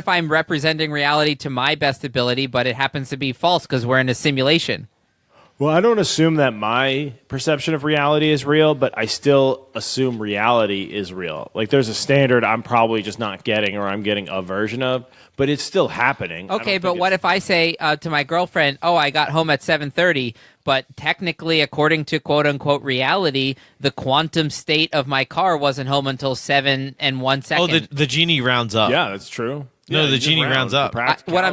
I'm representing reality to my best ability, but it happens to be false because we're in a simulation? Well, I don't assume that my perception of reality is real, but I still assume reality is real. Like there's a standard I'm probably just not getting, or I'm getting a version of, but it's still happening. I don't Okay, think but what it's- if I say to my girlfriend, "Oh, I got home at 7:30," but technically, according to quote unquote reality, the quantum state of my car wasn't home until 7 and 1 Oh, second. the genie rounds up. Yeah, that's true. No, Yeah, the you just genie rounds up. for What I'm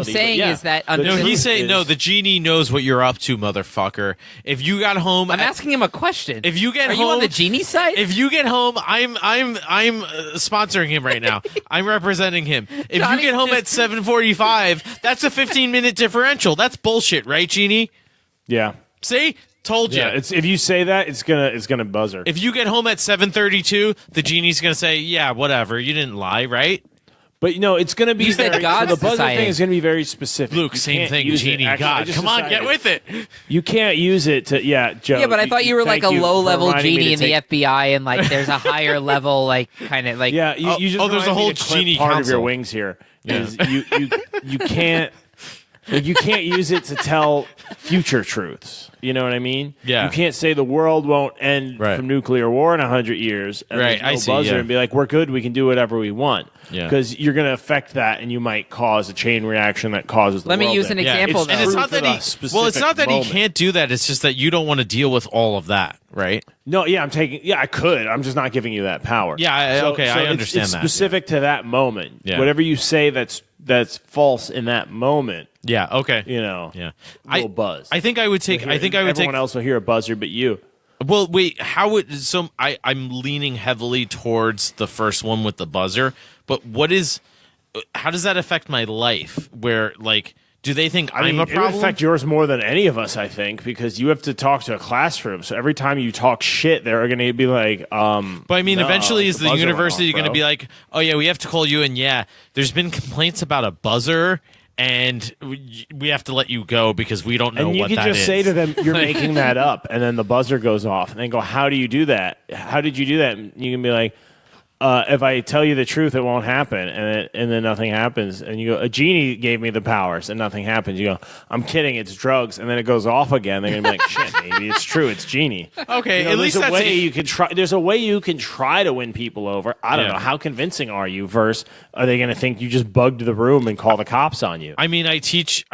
practicality, saying but yeah, is that the under- No, truth he's saying is- no. The genie knows what you're up to, motherfucker. If you got home, I'm asking him a question. If you get Are home, you on the genie side? If you get home, I'm sponsoring him right now. I'm representing him. If Johnny you get home just- at 7:45, that's a 15-minute differential. That's bullshit, right, Genie? Yeah, See, told you. yeah. It's if you say that, it's gonna buzzer. If you get home at 7:32, the genie's gonna say, "Yeah, whatever. You didn't lie, right?" But it's going to be. You said very, God's so the buzzer society. thing is going to be very specific. Luke, You same can't thing. use it. Genie, Actually, I God, just come on, decided get with it. You can't use it to. Yeah, Joe. Yeah, but I thought you were like a thank you for low-level reminding me genie to in the take- FBI, and like there's a higher level, like kind of like. Yeah, you just. there's a remind me whole to clip genie part of your council. wings here. Is you can't. You can't use it to tell future truths. You know what I mean? Yeah. You can't say the world won't end Right. from nuclear war in 100 years. And Right, there's no I see, buzzer yeah. and be like, we're good. We can do whatever we want. Yeah. Because you're going to affect that, and you might cause a chain reaction that causes the Let me world use to an end. example, and it's though. not True that for he. the specific Well, it's not that moment. he can't do that. It's just that you don't want to deal with all of that, right? No, yeah, I'm taking. Yeah, I could. I'm just not giving you that power. Yeah, okay, I it's- understand it's that, specific to that moment. Yeah. Whatever you say that's false in that moment. Yeah. Okay. Yeah. I Little buzz. I think I would take. I think I would take. Everyone else will hear a buzzer, but you. Well, wait. How would so? I'm leaning heavily towards the first one with the buzzer. But what is? How does that affect my life? Where like, do they think I mean, I'm a it would problem? affect yours more than any of us, I think, because you have to talk to a classroom. So every time you talk shit, they're going to be like, But I mean, no, eventually, is the buzzer went university off, going to bro. be like, oh yeah, we have to call you? And yeah, there's been complaints about a buzzer, and we have to let you go because we don't know And you what can that just is. say to them, "You're making that up," and then the buzzer goes off, and they go, "How do you do that? How did you do that?" And you can be like, "If I tell you the truth, it won't happen," and then nothing happens. And you go, "A genie gave me the powers, and nothing happens." You go, "I'm kidding, it's drugs," and then it goes off again. They're gonna be like, "Shit, maybe it's true, it's genie." Okay, at There's least a that's way you can try. There's a way you can try to win people over. I don't Yeah. know how convincing are you. Versus, are they going to think you just bugged the room and call the cops on you? I mean, I teach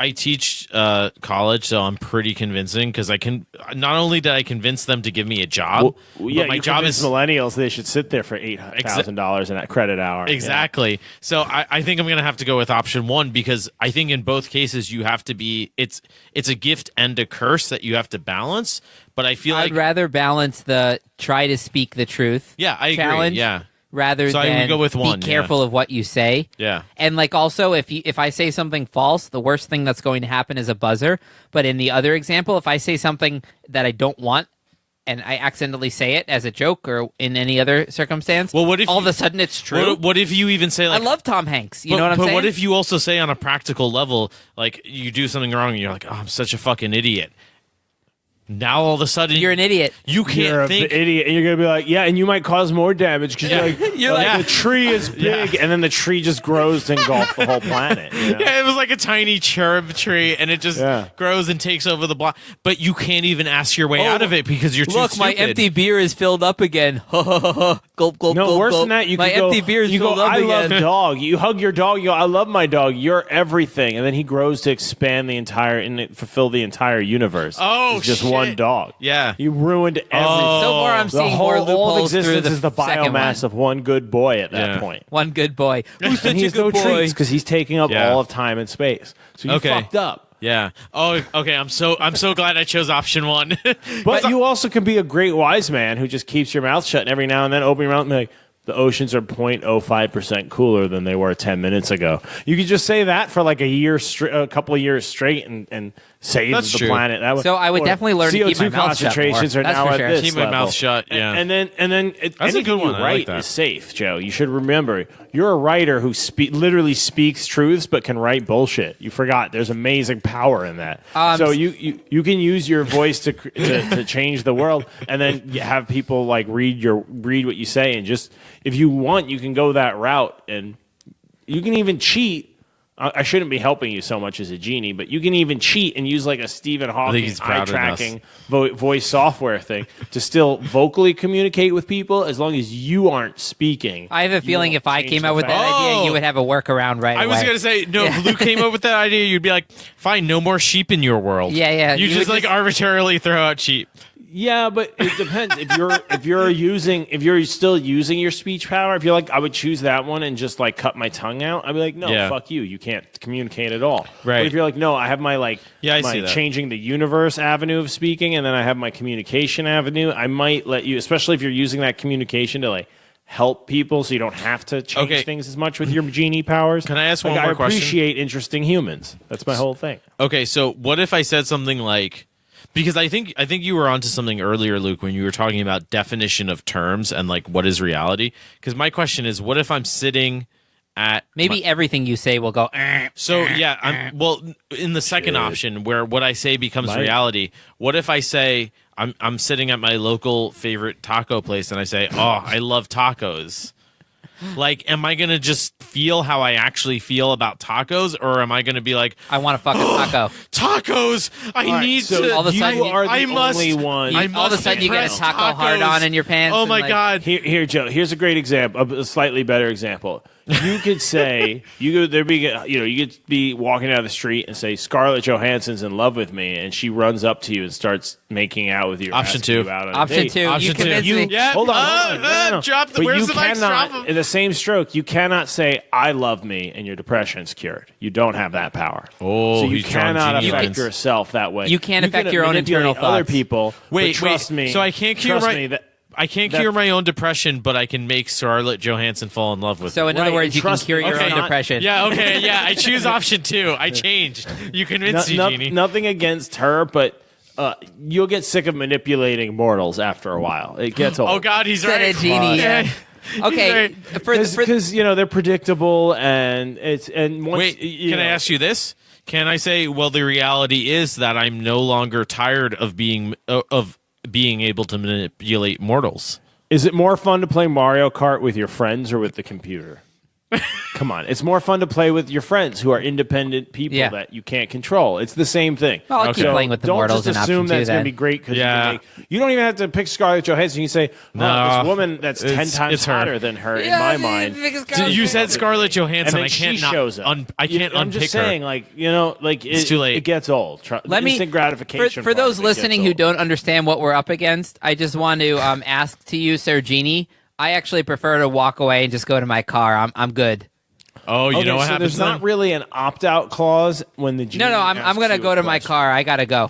college, so I'm pretty convincing because I can. Not only did I convince them to give me a job, yeah, but my you job convince is millennials they should sit there for $8,000 in that credit hour. exactly. So I think I'm going to have to go with option one because I think in both cases you have to be. It's a gift and a curse that you have to balance. But I feel I'd like rather balance the try to speak the truth. Yeah, I agree, challenge, yeah. Rather So I would than go with one, be careful of what you say. Yeah. And like also if I say something false, the worst thing that's going to happen is a buzzer. But in the other example, if I say something that I don't want and I accidentally say it as a joke or in any other circumstance, Well, what if all of you- a sudden it's true? What if you even say like I love Tom Hanks. You but, know what I'm but saying? what if you also say on a practical level, like you do something wrong and you're like, oh, I'm such a fucking idiot. Now all of a sudden you're an idiot? You can't You're an think. idiot, and you're gonna be like, yeah, and you might cause more damage because You're like- the tree is big, and then the tree just grows to engulf the whole planet. You know? Yeah, it was like a tiny cherub tree, and it just Yeah. grows and takes over the block. But you can't even ask your way out of it because you're too Look, my stupid. empty beer is filled up again. Gulp, gulp, No, gulp, worse gulp. than that, you my could go, empty beer is you filled go, up I love again. dog. You hug your dog, you go, I love my dog. You're everything. And then he grows to expand the entire, and fulfill the entire universe. Oh, It's just shit. one dog. Yeah. You ruined everything. So far, I'm The seeing whole, more all of loopholes through existence the is the second biomass one. of one good boy at that Yeah. point. One good boy. Who's such And he a has no good boy? treats because he's taking up Yeah. all of time and space. So you Okay. fucked up. Yeah. Oh, okay. I'm so glad I chose option one. But you also can be a great wise man who just keeps your mouth shut and every now and then open your mouth and be like, the oceans are 0.05% cooler than they were 10 minutes ago. You could just say that for like a couple of years straight and save That's the true. planet. That So I would or definitely learn to CO2 keep my mouth shut concentrations more. are That's now for at sure. this Keep my level. mouth shut, yeah. And then That's a anything good one. you I like write that. is safe, Joe. You should remember you're a writer who literally speaks truths but can write bullshit. You forgot. There's amazing power in that. So you can use your voice to change the world, and then you have people like read what you say, and just if you want, you can go that route, and you can even cheat. I shouldn't be helping you so much as a genie, but you can even cheat and use like a Stephen Hawking he's eye proud of us. tracking voice software thing to still vocally communicate with people as long as you aren't speaking. I have a feeling won't if I change came the out with that fact. idea, Oh! you would have a workaround right I away. was gonna say no. If Luke came up with that idea, you'd be like, "Fine, no more sheep in your world." Yeah, yeah, You you just would like just- arbitrarily throw out sheep. Yeah, but it depends. if you're still using your speech power, if you're like, I would choose that one and just like cut my tongue out. I'd be like, no, Yeah. fuck you. You can't communicate at all. Right. But if you're like, no, I have my Yeah, I my see that. changing the universe avenue of speaking, and then I have my communication avenue. I might let you, especially if you're using that communication to like help people, so you don't have to change Okay. things as much with your genie powers. Can I ask Like, one more I question? appreciate interesting humans. That's my whole thing. Okay, so what if I said something like, because I think you were onto something earlier, Luke, when you were talking about definition of terms and like what is reality. Because my question is, what if I'm sitting at Maybe everything you say will go. So yeah, well, in the second option where what I say becomes reality, what if I say I'm sitting at my local favorite taco place and I say, "Oh, I love tacos." Like, am I going to just feel how I actually feel about tacos, or am I going to be like, I want to fuck a taco. Tacos! I need to. All of a sudden, I must. All of a sudden, you get a taco hard on in your pants. Oh my God! Here, Joe. Here's a great example, a slightly better example. You could say you could be walking down the street and say Scarlett Johansson's in love with me, and she runs up to you and starts making out with you. Option 2. Option 2. You convinced me. Yeah. Hold on. No. Where's the mic? Drop him. In the same stroke, you cannot say I love me and your depression's cured. You don't have that power. Oh, so you he's drawing cannot genius. affect yourself that way. You can't affect your own internal manipulate other thoughts. people. Wait, trust me. So I can't cure I can't that- cure my own depression, but I can make Scarlett Johansson fall in love with So me. in other words, you can trust cure me. your Okay. own depression. Yeah, okay, yeah. I choose option 2. I changed. You convinced me, Jeannie. Nothing against her, but you'll get sick of manipulating mortals after a while. It gets old. Oh God, he's Said right. it, Jeannie. Yeah. Okay, Because they're predictable and once, Wait, can I ask you this? Can I say, well, the reality is that I'm no longer tired of being able to manipulate mortals. Is it more fun to play Mario Kart with your friends or with the computer? Come on. It's more fun to play with your friends who are independent people that you can't control. It's the same thing. Well, I'll keep playing with the mortals Don't in just assume option 2 that's going then. to be great because you don't even have to pick Scarlett Johansson. You can say, no, this woman that's 10 times it's her. hotter than her in my mind. You said Scarlett Johansson. And then I can't she shows up. I can't I'm unpick just her. saying, it's too late. It gets old. Instant gratification. For those part of it listening gets who old. don't understand what we're up against, I just want to ask to you, Sir Genie. I actually prefer to walk away and just go to my car. I'm good. Oh, you know what happens There's not really an opt-out clause when the genie No, I'm going to go to my car. I got to go.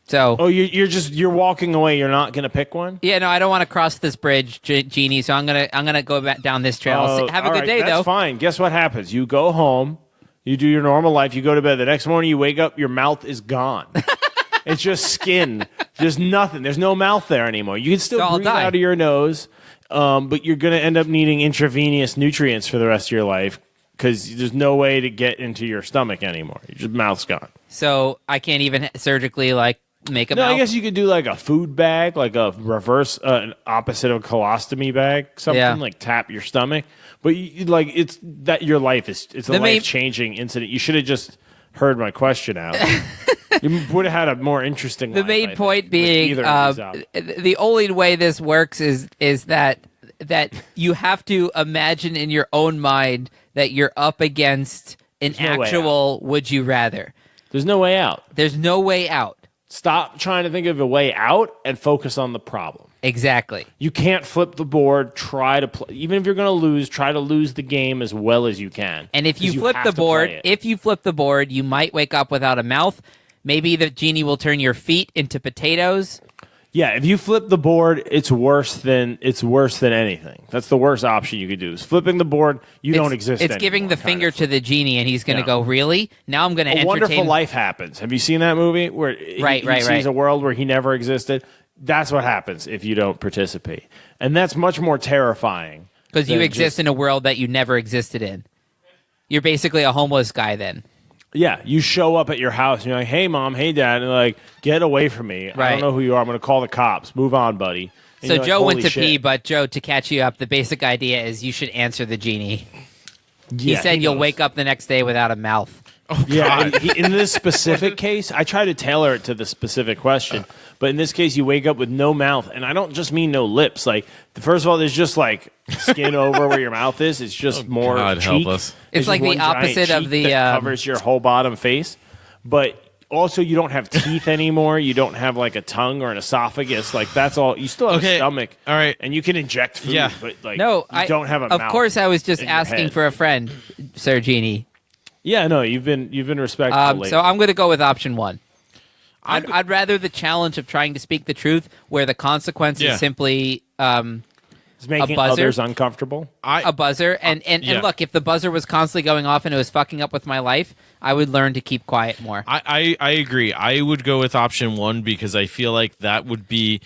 So. Oh, you're walking away. You're not going to pick one? Yeah, no, I don't want to cross this bridge, Genie. So I'm gonna go back down this trail. Have a good day, that's though. Fine. Guess what happens? You go home. You do your normal life. You go to bed. The next morning, you wake up. Your mouth is gone. It's just skin. Just nothing. There's no mouth there anymore. You can still So I'll breathe die. out of your nose, but you're going to end up needing intravenous nutrients for the rest of your life because there's no way to get into your stomach anymore. Your mouth's gone. So I can't even surgically make a No, mouth. I guess you could do like a food bag, like a reverse, an opposite of a colostomy bag, something like tap your stomach. But it's that your life is a life-changing incident. You should have just heard my question out. You would have had a more interesting The life, main I point think, being, with either of these options. the only way this works is that you have to imagine in your own mind that you're up against an no way actual would you rather. There's no way out. There's no way out. Stop trying to think of a way out and focus on the problem. Exactly. You can't flip the board. Try to play. Even if you're going to lose, try to lose the game as well as you can. And if you 'Cause flip have the to play board, you might wake up without a mouth. Maybe the genie will turn your feet into potatoes. Yeah, if you flip the board, it's worse than anything. That's the worst option you could do. Is flipping the board, you don't exist It's anymore, giving the kind finger of. to the genie, and he's going to Yeah. go, really? Now I'm going to A entertain... Wonderful Life happens. Have you seen that movie where he sees a world where he never existed? That's what happens if you don't participate. And that's much more terrifying. Because you than exist in a world that you never existed in. You're basically a homeless guy then. Yeah, you show up at your house and you're like, hey, Mom, hey, Dad. And they're like, get away from me. I Right. don't know who you are. I'm going to call the cops. Move on, buddy. And So you're like, Joe went "Holy to pee, shit." but Joe, to catch you up, the basic idea is you should answer the genie. He Yeah, said you'll knows. wake up the next day without a mouth. Yeah, in this specific case, I try to tailor it to the specific question. But in this case, you wake up with no mouth. And I don't just mean no lips. Like, first of all, there's just like skin over where your mouth is. It's just more God, cheek. help us. It's There's like just the one giant opposite of cheek the, that covers your whole bottom face. But also, you don't have teeth anymore. You don't have like a tongue or an esophagus. Like, that's all. You still have a stomach. All right. And you can inject food. Yeah. But like, No, you don't have a mouth. Of course, I was just in your asking head. for a friend, Sir Genie. Yeah, no, you've been respectful. lately. So I'm going to go with option one. I'd rather the challenge of trying to speak the truth, where the consequence is simply It's making buzzer? others uncomfortable. a buzzer. And look, if the buzzer was constantly going off and it was fucking up with my life, I would learn to keep quiet more. I agree. I would go with option one because I feel like that would be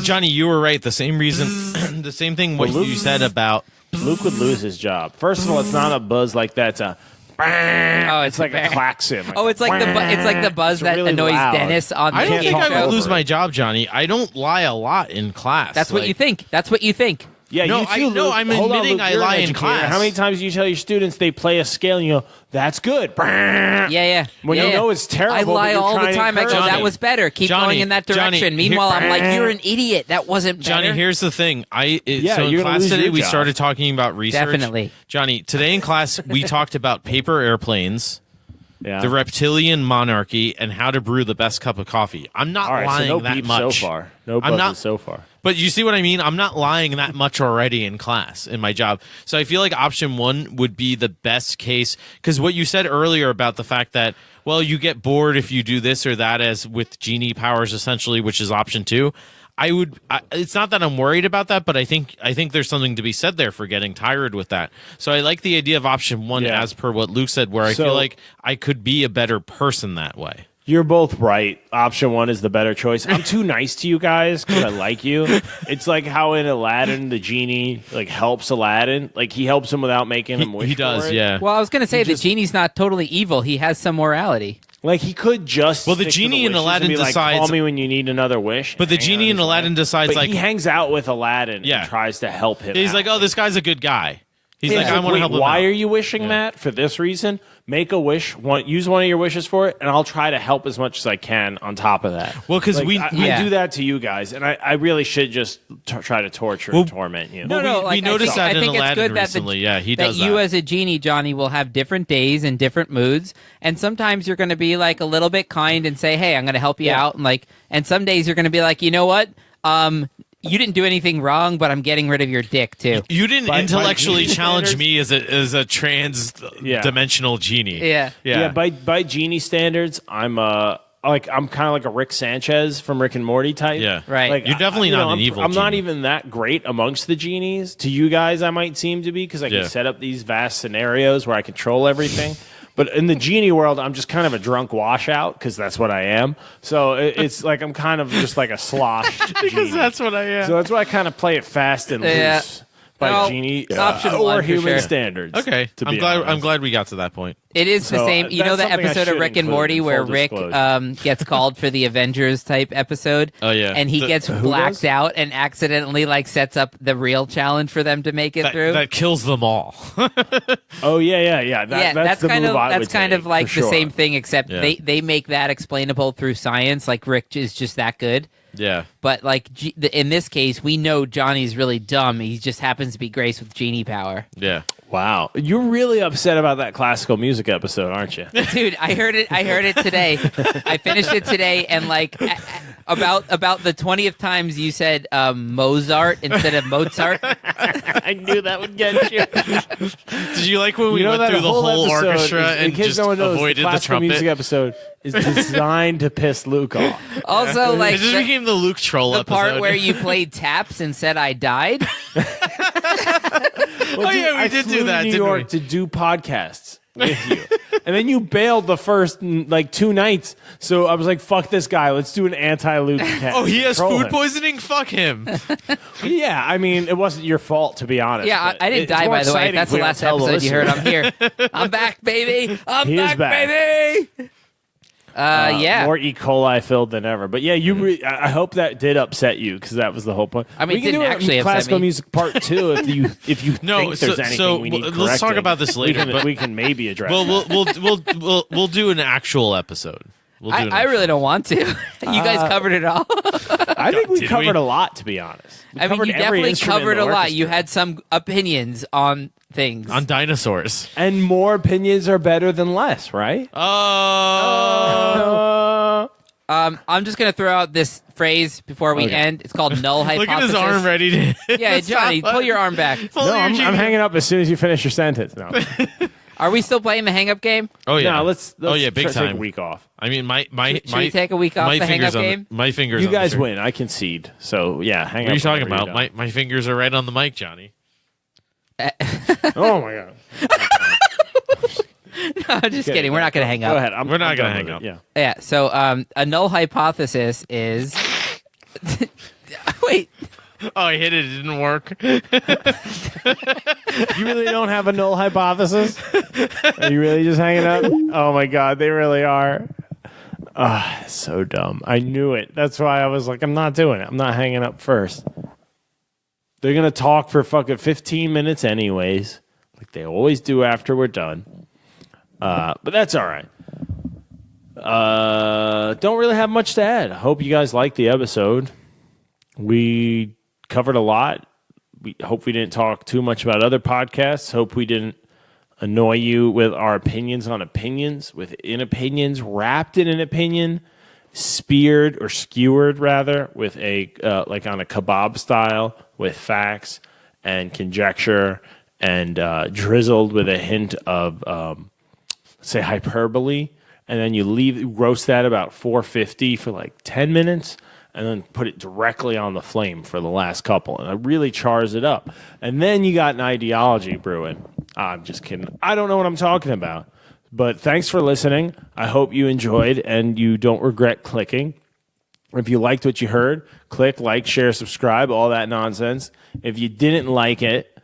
Johnny. You were right. The same reason, the same thing. What you said about Luke would lose his job. First of all, it's not a buzz like that. It's a. Oh, It's like a klaxon. Oh, it's like the buzz that really annoys loud. Dennis on the I don't game think I show. would lose my job, Johnny. I don't lie a lot in class. That's what you think. That's what you think. Yeah, No, you too, I know, Luke. I'm Hold on, admitting Luke, I you're an lie in educator. class. How many times do you tell your students they play a scale and you go, that's good? Yeah. When you know it's terrible, I but lie you're all the trying to time. I go, encourage that it. was better. Keep Johnny, going in that direction. Johnny, Meanwhile, I'm like, you're an idiot. That wasn't better. Johnny, here's the thing. So you're in gonna class lose today, your we job. started talking about research. Definitely. Johnny, today in class, we talked about paper airplanes, Yeah. the reptilian monarchy, and how to brew the best cup of coffee. I'm not All right, lying so no that beep much. so far. No I'm not- buzzes so far. But you see what I mean? I'm not lying that much already in class, in my job. So I feel like option one would be the best case. Because what you said earlier about the fact that, well, you get bored if you do this or that, as with genie powers, essentially, which is option two. It's not that I'm worried about that, but I think there's something to be said there for getting tired with that. So I like the idea of option one, Yeah. as per what Luke said, where I So- feel like I could be a better person that way. You're both right. Option one is the better choice. I'm too nice to you guys because I like you. It's like how in Aladdin, the genie helps Aladdin. Like he helps him without making him wish He does, for it. yeah. Well, I was going to say the genie's not totally evil. He has some morality. Like he could just. Well, the stick to genie in wishes Aladdin and be decides- Call me when you need another wish. But the and hang genie on in his Aladdin way. decides, But like, he hangs out with Aladdin Yeah. and tries to help him. he's out. like, oh, this guy's a good guy. He's He's like, I want to "Wait, help him why out. are you wishing that? For this reason. Make a wish. Use one of your wishes for it, and I'll try to help as much as I can on top of that. Well, 'cause Like, we- I yeah. do that to you guys, and I really should just try to torture and torment you. No, we noticed I that in think it's Aladdin good that recently. Yeah, he that does you that. as a genie, Johnny, will have different days and different moods, and sometimes you're going to be like a little bit kind and say, "Hey, I'm going to help you out," and some days you're going to be like, "You know what? You didn't do anything wrong, but I'm getting rid of your dick too." You didn't By intellectually genie challenge standards- me as a trans-dimensional genie. Yeah. Yeah, by genie standards, I'm kind of like a Rick Sanchez from Rick and Morty type. Yeah. Right. Like, You're definitely not an I'm, evil I'm not genie. even that great amongst the genies. To you guys, I might seem to be because I can Yeah. set up these vast scenarios where I control everything. But in the genie world, I'm just kind of a drunk washout because that's what I am. So it's like I'm kind of just like a slosh genie. what I am. So that's why I kind of play it fast and Yeah. loose by Well, genie option or one for human sure. standards. Okay, to I'm be glad. honest. I'm glad we got to that point. It is the So, same. You know that's the something I episode of should Rick and include Morty in where full Rick disclosure. gets called for the Avengers type episode. Oh, yeah. and he gets blacked does? out and accidentally sets up the real challenge for them to make it through. That kills them all. Oh yeah. That's the kind move of I that's would kind take, of like for the sure. same thing, except Yeah. they make that explainable through science. Like Rick is just that good. Yeah. But in this case, we know Johnny's really dumb. He just happens to be graced with genie power. Yeah. Wow, you're really upset about that classical music episode, aren't you? Dude, I heard it today. I finished it today, and about the 20th times you said Mozart instead of Mozart. I knew that would get you. Did you like when we went that through the whole episode orchestra is- in and case just no one knows, avoided the the classical trumpet? music episode is designed to piss Luke off. Also, It just became the Luke troll the episode. part where you played taps and said I died. Well, yeah, we I did do flew to that, New didn't York we? to do podcasts with you, and then you bailed the first 2 nights. So I was like, "Fuck this guy. Let's do an anti-Luke." Oh, he has Troll food him. poisoning? Fuck him. Yeah, I mean, it wasn't your fault, to be honest. Yeah, but I didn't it's die, more by the way. exciting If that's if we the don't last tell the episode you heard, listener. I'm here. I'm back, baby. I'm He is back, back. baby. Yeah. More E. coli filled than ever. But yeah, I hope that did upset you because that was the whole point. I mean, we it can didn't do actually a upset classical me. music part 2 if you No, think there's anything we need let's talk correcting. about this later, but- We can maybe address. Well, that. we'll do an actual episode. We'll do an I really actual- don't want to. You guys covered it all. I think we did covered we? a lot, to be honest. We I mean, covered you every definitely instrument in covered the a lot. orchestra. You had some opinions on things. on dinosaurs. and more opinions are better than less, right? Oh, I'm just going to throw out this phrase before we end. It's called null hypothesis. look at his arm ready to. Yeah, Johnny, pull your arm back. No, I'm hanging up as soon as you finish your sentence. No, Are we still playing the hang-up game? Oh yeah, no let's oh yeah, big take time. a week off. I mean, my Should we take a week off my the hang-up fingers on game? my fingers. You on the guys shirt. win. I concede. So yeah, hang What are up you talking whenever about? you're done. My fingers are right on the mic, Johnny. Oh my god. I'm just kidding. We're not going to hang up. Go ahead. We're not I'm gonna done hang with up. it. Yeah. Yeah, so a null hypothesis is... Wait. Oh, I hit it. It didn't work. You really don't have a null hypothesis? Are you really just hanging up? Oh my God, they really are. So dumb. I knew it. That's why I was like, I'm not doing it. I'm not hanging up first. They're going to talk for fucking 15 minutes anyways, like they always do after we're done. But that's all right. Don't really have much to add. Hope you guys liked the episode. We covered a lot. We hope we didn't talk too much about other podcasts. Hope we didn't annoy you with our opinions on opinions, within opinions, wrapped in an opinion, speared or skewered rather, with a like on a kebab style, with facts and conjecture, and drizzled with a hint of say hyperbole, and then you roast that about 450 for like 10 minutes, and then put it directly on the flame for the last couple, and it really chars it up. And then you got an ideology brewing. I'm just kidding. I don't know what I'm talking about. But thanks for listening. I hope you enjoyed and you don't regret clicking. If you liked what you heard, click, like, share, subscribe, all that nonsense. If you didn't like it,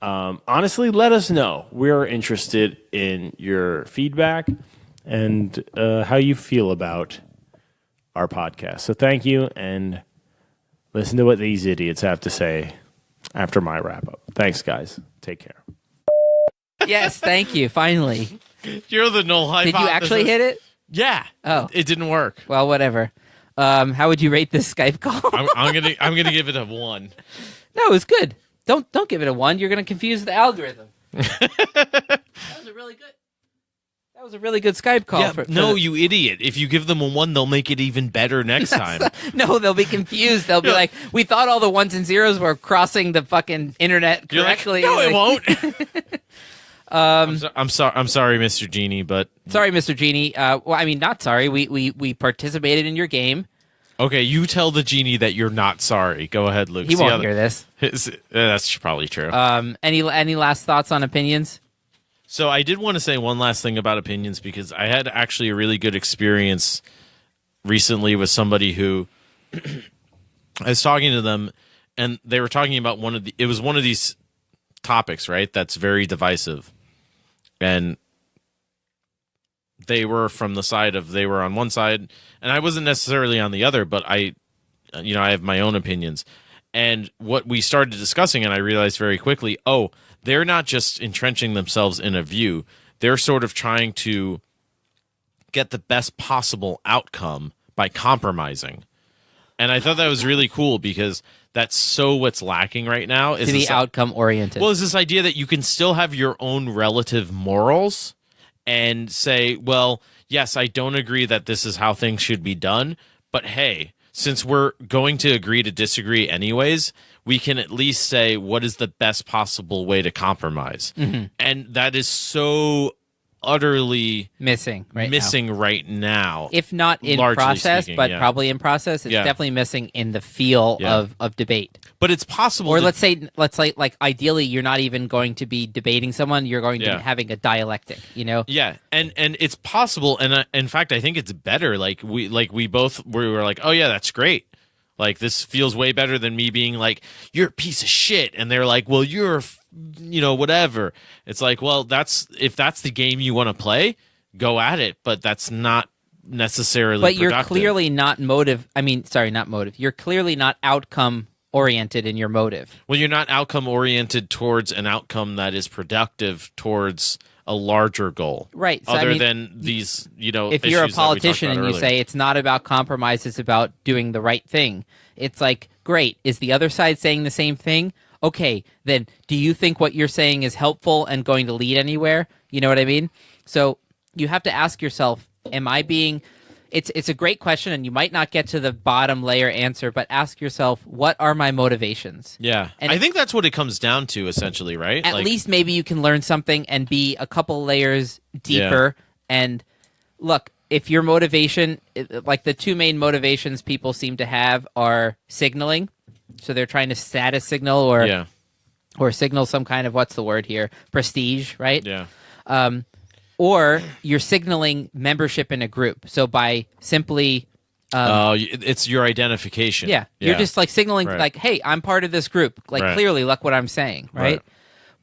honestly, let us know. We're interested in your feedback and how you feel about our podcast. So thank you, and listen to what these idiots have to say after my wrap-up. Thanks, guys. Take care. Yes, thank you. Finally. You're the null hypothesis. Did you actually hit it? Yeah. Oh. It didn't work. Well, whatever. How would you rate this Skype call? I'm gonna give it a 1. No, it was good. Don't give it a 1. You're gonna confuse the algorithm. That was a really good Skype call. Yeah, you idiot. If you give them a 1, they'll make it even better next time. No, they'll be confused. They'll be like, we thought all the 1s and 0s were crossing the fucking internet correctly. You're like, no, like, it won't. I'm sorry, Mr. Genie, but sorry, Mr. Genie. Well, I mean, not sorry. We participated in your game. Okay, you tell the Genie that you're not sorry. Go ahead, Luke. He won't hear this. That's probably true. Any last thoughts on opinions? So I did want to say one last thing about opinions, because I had actually a really good experience recently with somebody who I was talking to them, and they were talking about one of these topics, right? That's very divisive. And they were from the side of, they were on one side and I wasn't necessarily on the other, but I have my own opinions. And what we started discussing, and I realized very quickly, they're not just entrenching themselves in a view. They're sort of trying to get the best possible outcome by compromising. And I thought that was really cool, because that's so what's lacking right now. Is to be outcome oriented. Well, is this idea that you can still have your own relative morals and say, well, yes, I don't agree that this is how things should be done, but hey, since we're going to agree to disagree anyways, we can at least say what is the best possible way to compromise. Mm-hmm. And that is so utterly missing right now. If not in process, speaking, but probably in process. It's definitely missing in the feel of debate. But it's possible. Or let's say ideally you're not even going to be debating someone, you're going to be having a dialectic, Yeah. And it's possible, and in fact I think it's better. We were like, "Oh yeah, that's great." Like, this feels way better than me being like, "You're a piece of shit," and they're like, "Well, you're whatever." It's like, well, if that's the game you want to play, go at it, but that's not necessarily But you're productive. clearly not not motive. You're clearly not outcome oriented in your motive. Well, you're not outcome oriented towards an outcome that is productive towards a larger goal. Right. So, other than these, if you're a politician and you say it's not about compromise, it's about doing the right thing, it's like, great, is the other side saying the same thing? Okay, then do you think what you're saying is helpful and going to lead anywhere? You know what I mean? So you have to ask yourself, am I being... It's a great question, and you might not get to the bottom layer answer, but ask yourself, what are my motivations? Yeah. And I think that's what it comes down to, essentially, right? At least maybe you can learn something and be a couple layers deeper. Yeah. And look, if your motivation, like the two main motivations people seem to have are signaling. So they're trying to status signal or signal some kind of, what's the word here? Prestige, right? Yeah. Or you're signaling membership in a group. So by simply It's your identification. Yeah, you're just like signaling Right. like, hey, I'm part of this group. Like Right. clearly, look what I'm saying, right?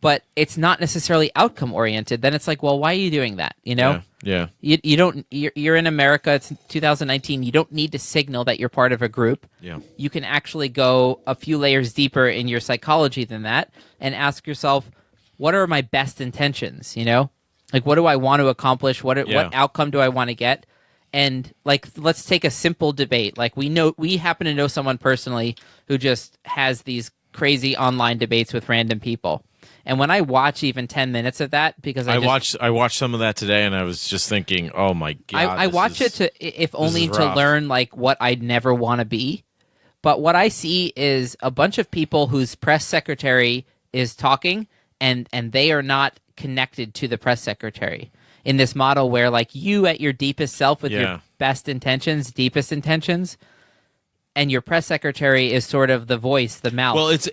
But it's not necessarily outcome oriented. Then it's like, well, why are you doing that? You know, Yeah. you don't. You're in America. It's 2019. You don't need to signal that you're part of a group. Yeah. You can actually go a few layers deeper in your psychology than that, and ask yourself, what are my best intentions? You know, like what do I want to accomplish? What outcome do I want to get? And like, let's take a simple debate. Like we happen to know someone personally who just has these crazy online debates with random people. And when I watch even 10 minutes of that, because I watched some of that today, and I was just thinking, oh my god, I watch it to, if only to rough. learn like what I'd never want to be. But what I see is a bunch of people whose press secretary is talking, and they are not connected to the press secretary in this model where like you at your deepest self with your best intentions, deepest intentions, and your press secretary is sort of the voice, the mouth. Well, it's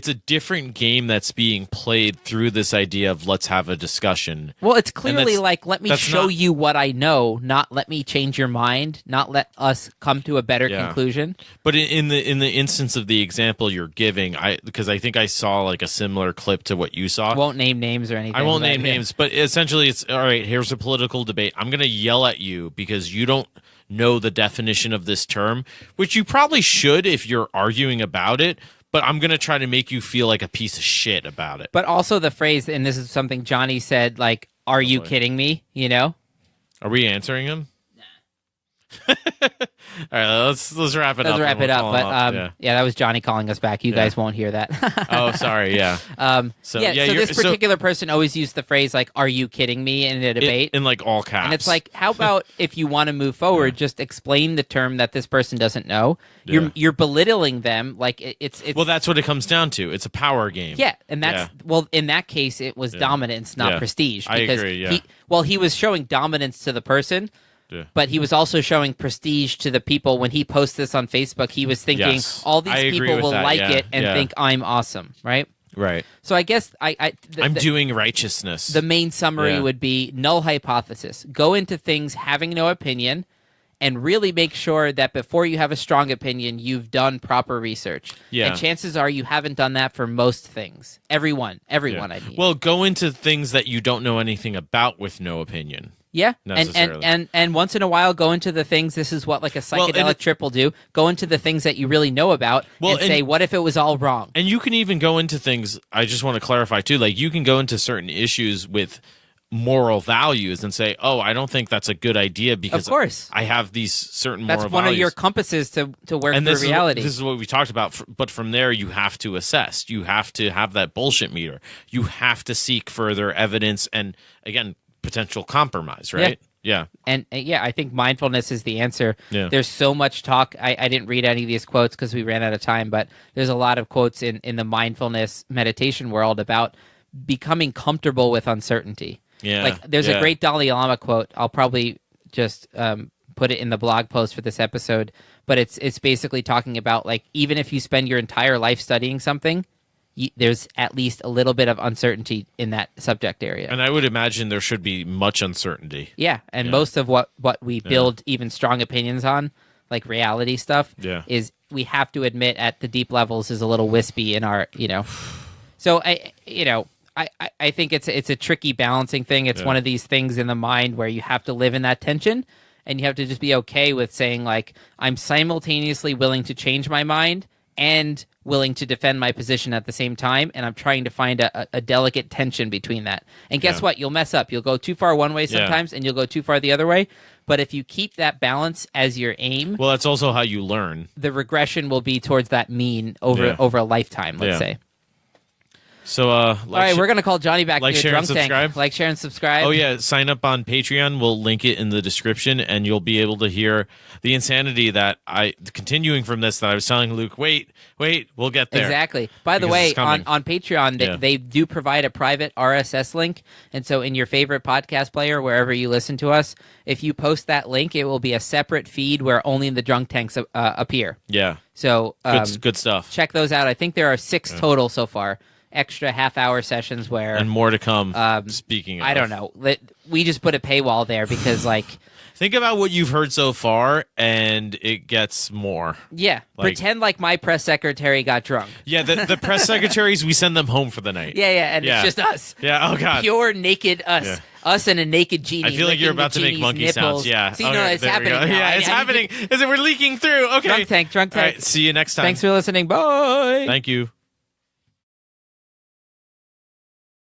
a different game that's being played through this idea of let's have a discussion. Well, it's clearly like, let me show you what I know, not let me change your mind, not let us come to a better conclusion. But in the instance of the example you're giving, because I think I saw like a similar clip to what you saw. I won't name names or anything. I won't name names, but essentially it's, all right, here's a political debate. I'm going to yell at you because you don't know the definition of this term, which you probably should if you're arguing about it, but I'm going to try to make you feel like a piece of shit about it. But also the phrase, and this is something Johnny said, like, are you kidding me? You know? Are we answering him? Nah. All right, let's wrap it up. Let's wrap it up. But that was Johnny calling us back. You guys won't hear that. Oh, sorry. Yeah. So this particular person always used the phrase like, "Are you kidding me?" in a debate, in like all caps. And it's like, how about if you want to move forward, just explain the term that this person doesn't know. You're belittling them. Like it's. Well, that's what it comes down to. It's a power game. Yeah, and that's well, in that case, it was dominance, not prestige. I Because agree. Yeah. he was showing dominance to the person. Yeah. But he was also showing prestige to the people. When he posts this on Facebook, he was thinking, all these people will like it and think I'm awesome, right? Right. So I guess I'm doing righteousness. The main summary would be null hypothesis. Go into things having no opinion and really make sure that before you have a strong opinion, you've done proper research. Yeah. And chances are you haven't done that for most things. Everyone I mean. Well, go into things that you don't know anything about with no opinion. Yeah, and once in a while, go into the things. This is what like a psychedelic trip will do. Go into the things that you really know about, and say, "What if it was all wrong?" And you can even go into things. I just want to clarify too. Like you can go into certain issues with moral values and say, "Oh, I don't think that's a good idea because of course I have these certain moral values." That's one of your compasses to work through reality. This is what we talked about. But from there, you have to assess. You have to have that bullshit meter. You have to seek further evidence and again. Potential compromise, right? Yeah. And I think mindfulness is the answer. Yeah. There's so much talk. I didn't read any of these quotes because we ran out of time, but there's a lot of quotes in the mindfulness meditation world about becoming comfortable with uncertainty. Yeah. Like there's a great Dalai Lama quote. I'll probably just put it in the blog post for this episode, but it's basically talking about like even if you spend your entire life studying something, there's at least a little bit of uncertainty in that subject area. And I would imagine there should be much uncertainty. Yeah, and most of what we build even strong opinions on, like reality stuff, is we have to admit at the deep levels is a little wispy in our, So I think it's a tricky balancing thing. It's one of these things in the mind where you have to live in that tension, and you have to just be okay with saying like I'm simultaneously willing to change my mind and willing to defend my position at the same time, and I'm trying to find a delicate tension between that. And guess what? You'll mess up. You'll go too far one way sometimes, and you'll go too far the other way. But if you keep that balance as your aim... Well, that's also how you learn. The regression will be towards that mean over a lifetime, let's say. So, all right, we're going to call Johnny back to like, the share, drunk and subscribe. Tank. Like, share, and subscribe. Oh, yeah. Sign up on Patreon. We'll link it in the description, and you'll be able to hear the insanity that continuing from this, that I was telling Luke, wait, we'll get there. Exactly. By the way, on Patreon, they do provide a private RSS link, and so in your favorite podcast player, wherever you listen to us, if you post that link, it will be a separate feed where only the drunk tanks appear. Yeah. So good stuff. Check those out. I think there are 6 total so far. Extra half-hour sessions where... And more to come, speaking of. I don't know. We just put a paywall there because, like... Think about what you've heard so far, and it gets more. Yeah. Pretend like my press secretary got drunk. Yeah, the press secretaries, we send them home for the night. Yeah, and it's just us. Yeah, oh God. Pure naked us. Yeah. Us and a naked genie. I feel like you're about to make monkey sounds. Yeah. See, no, it's happening now. Yeah, it's happening. We're leaking through. Okay. Drunk tank. All right, see you next time. Thanks for listening. Bye. Thank you.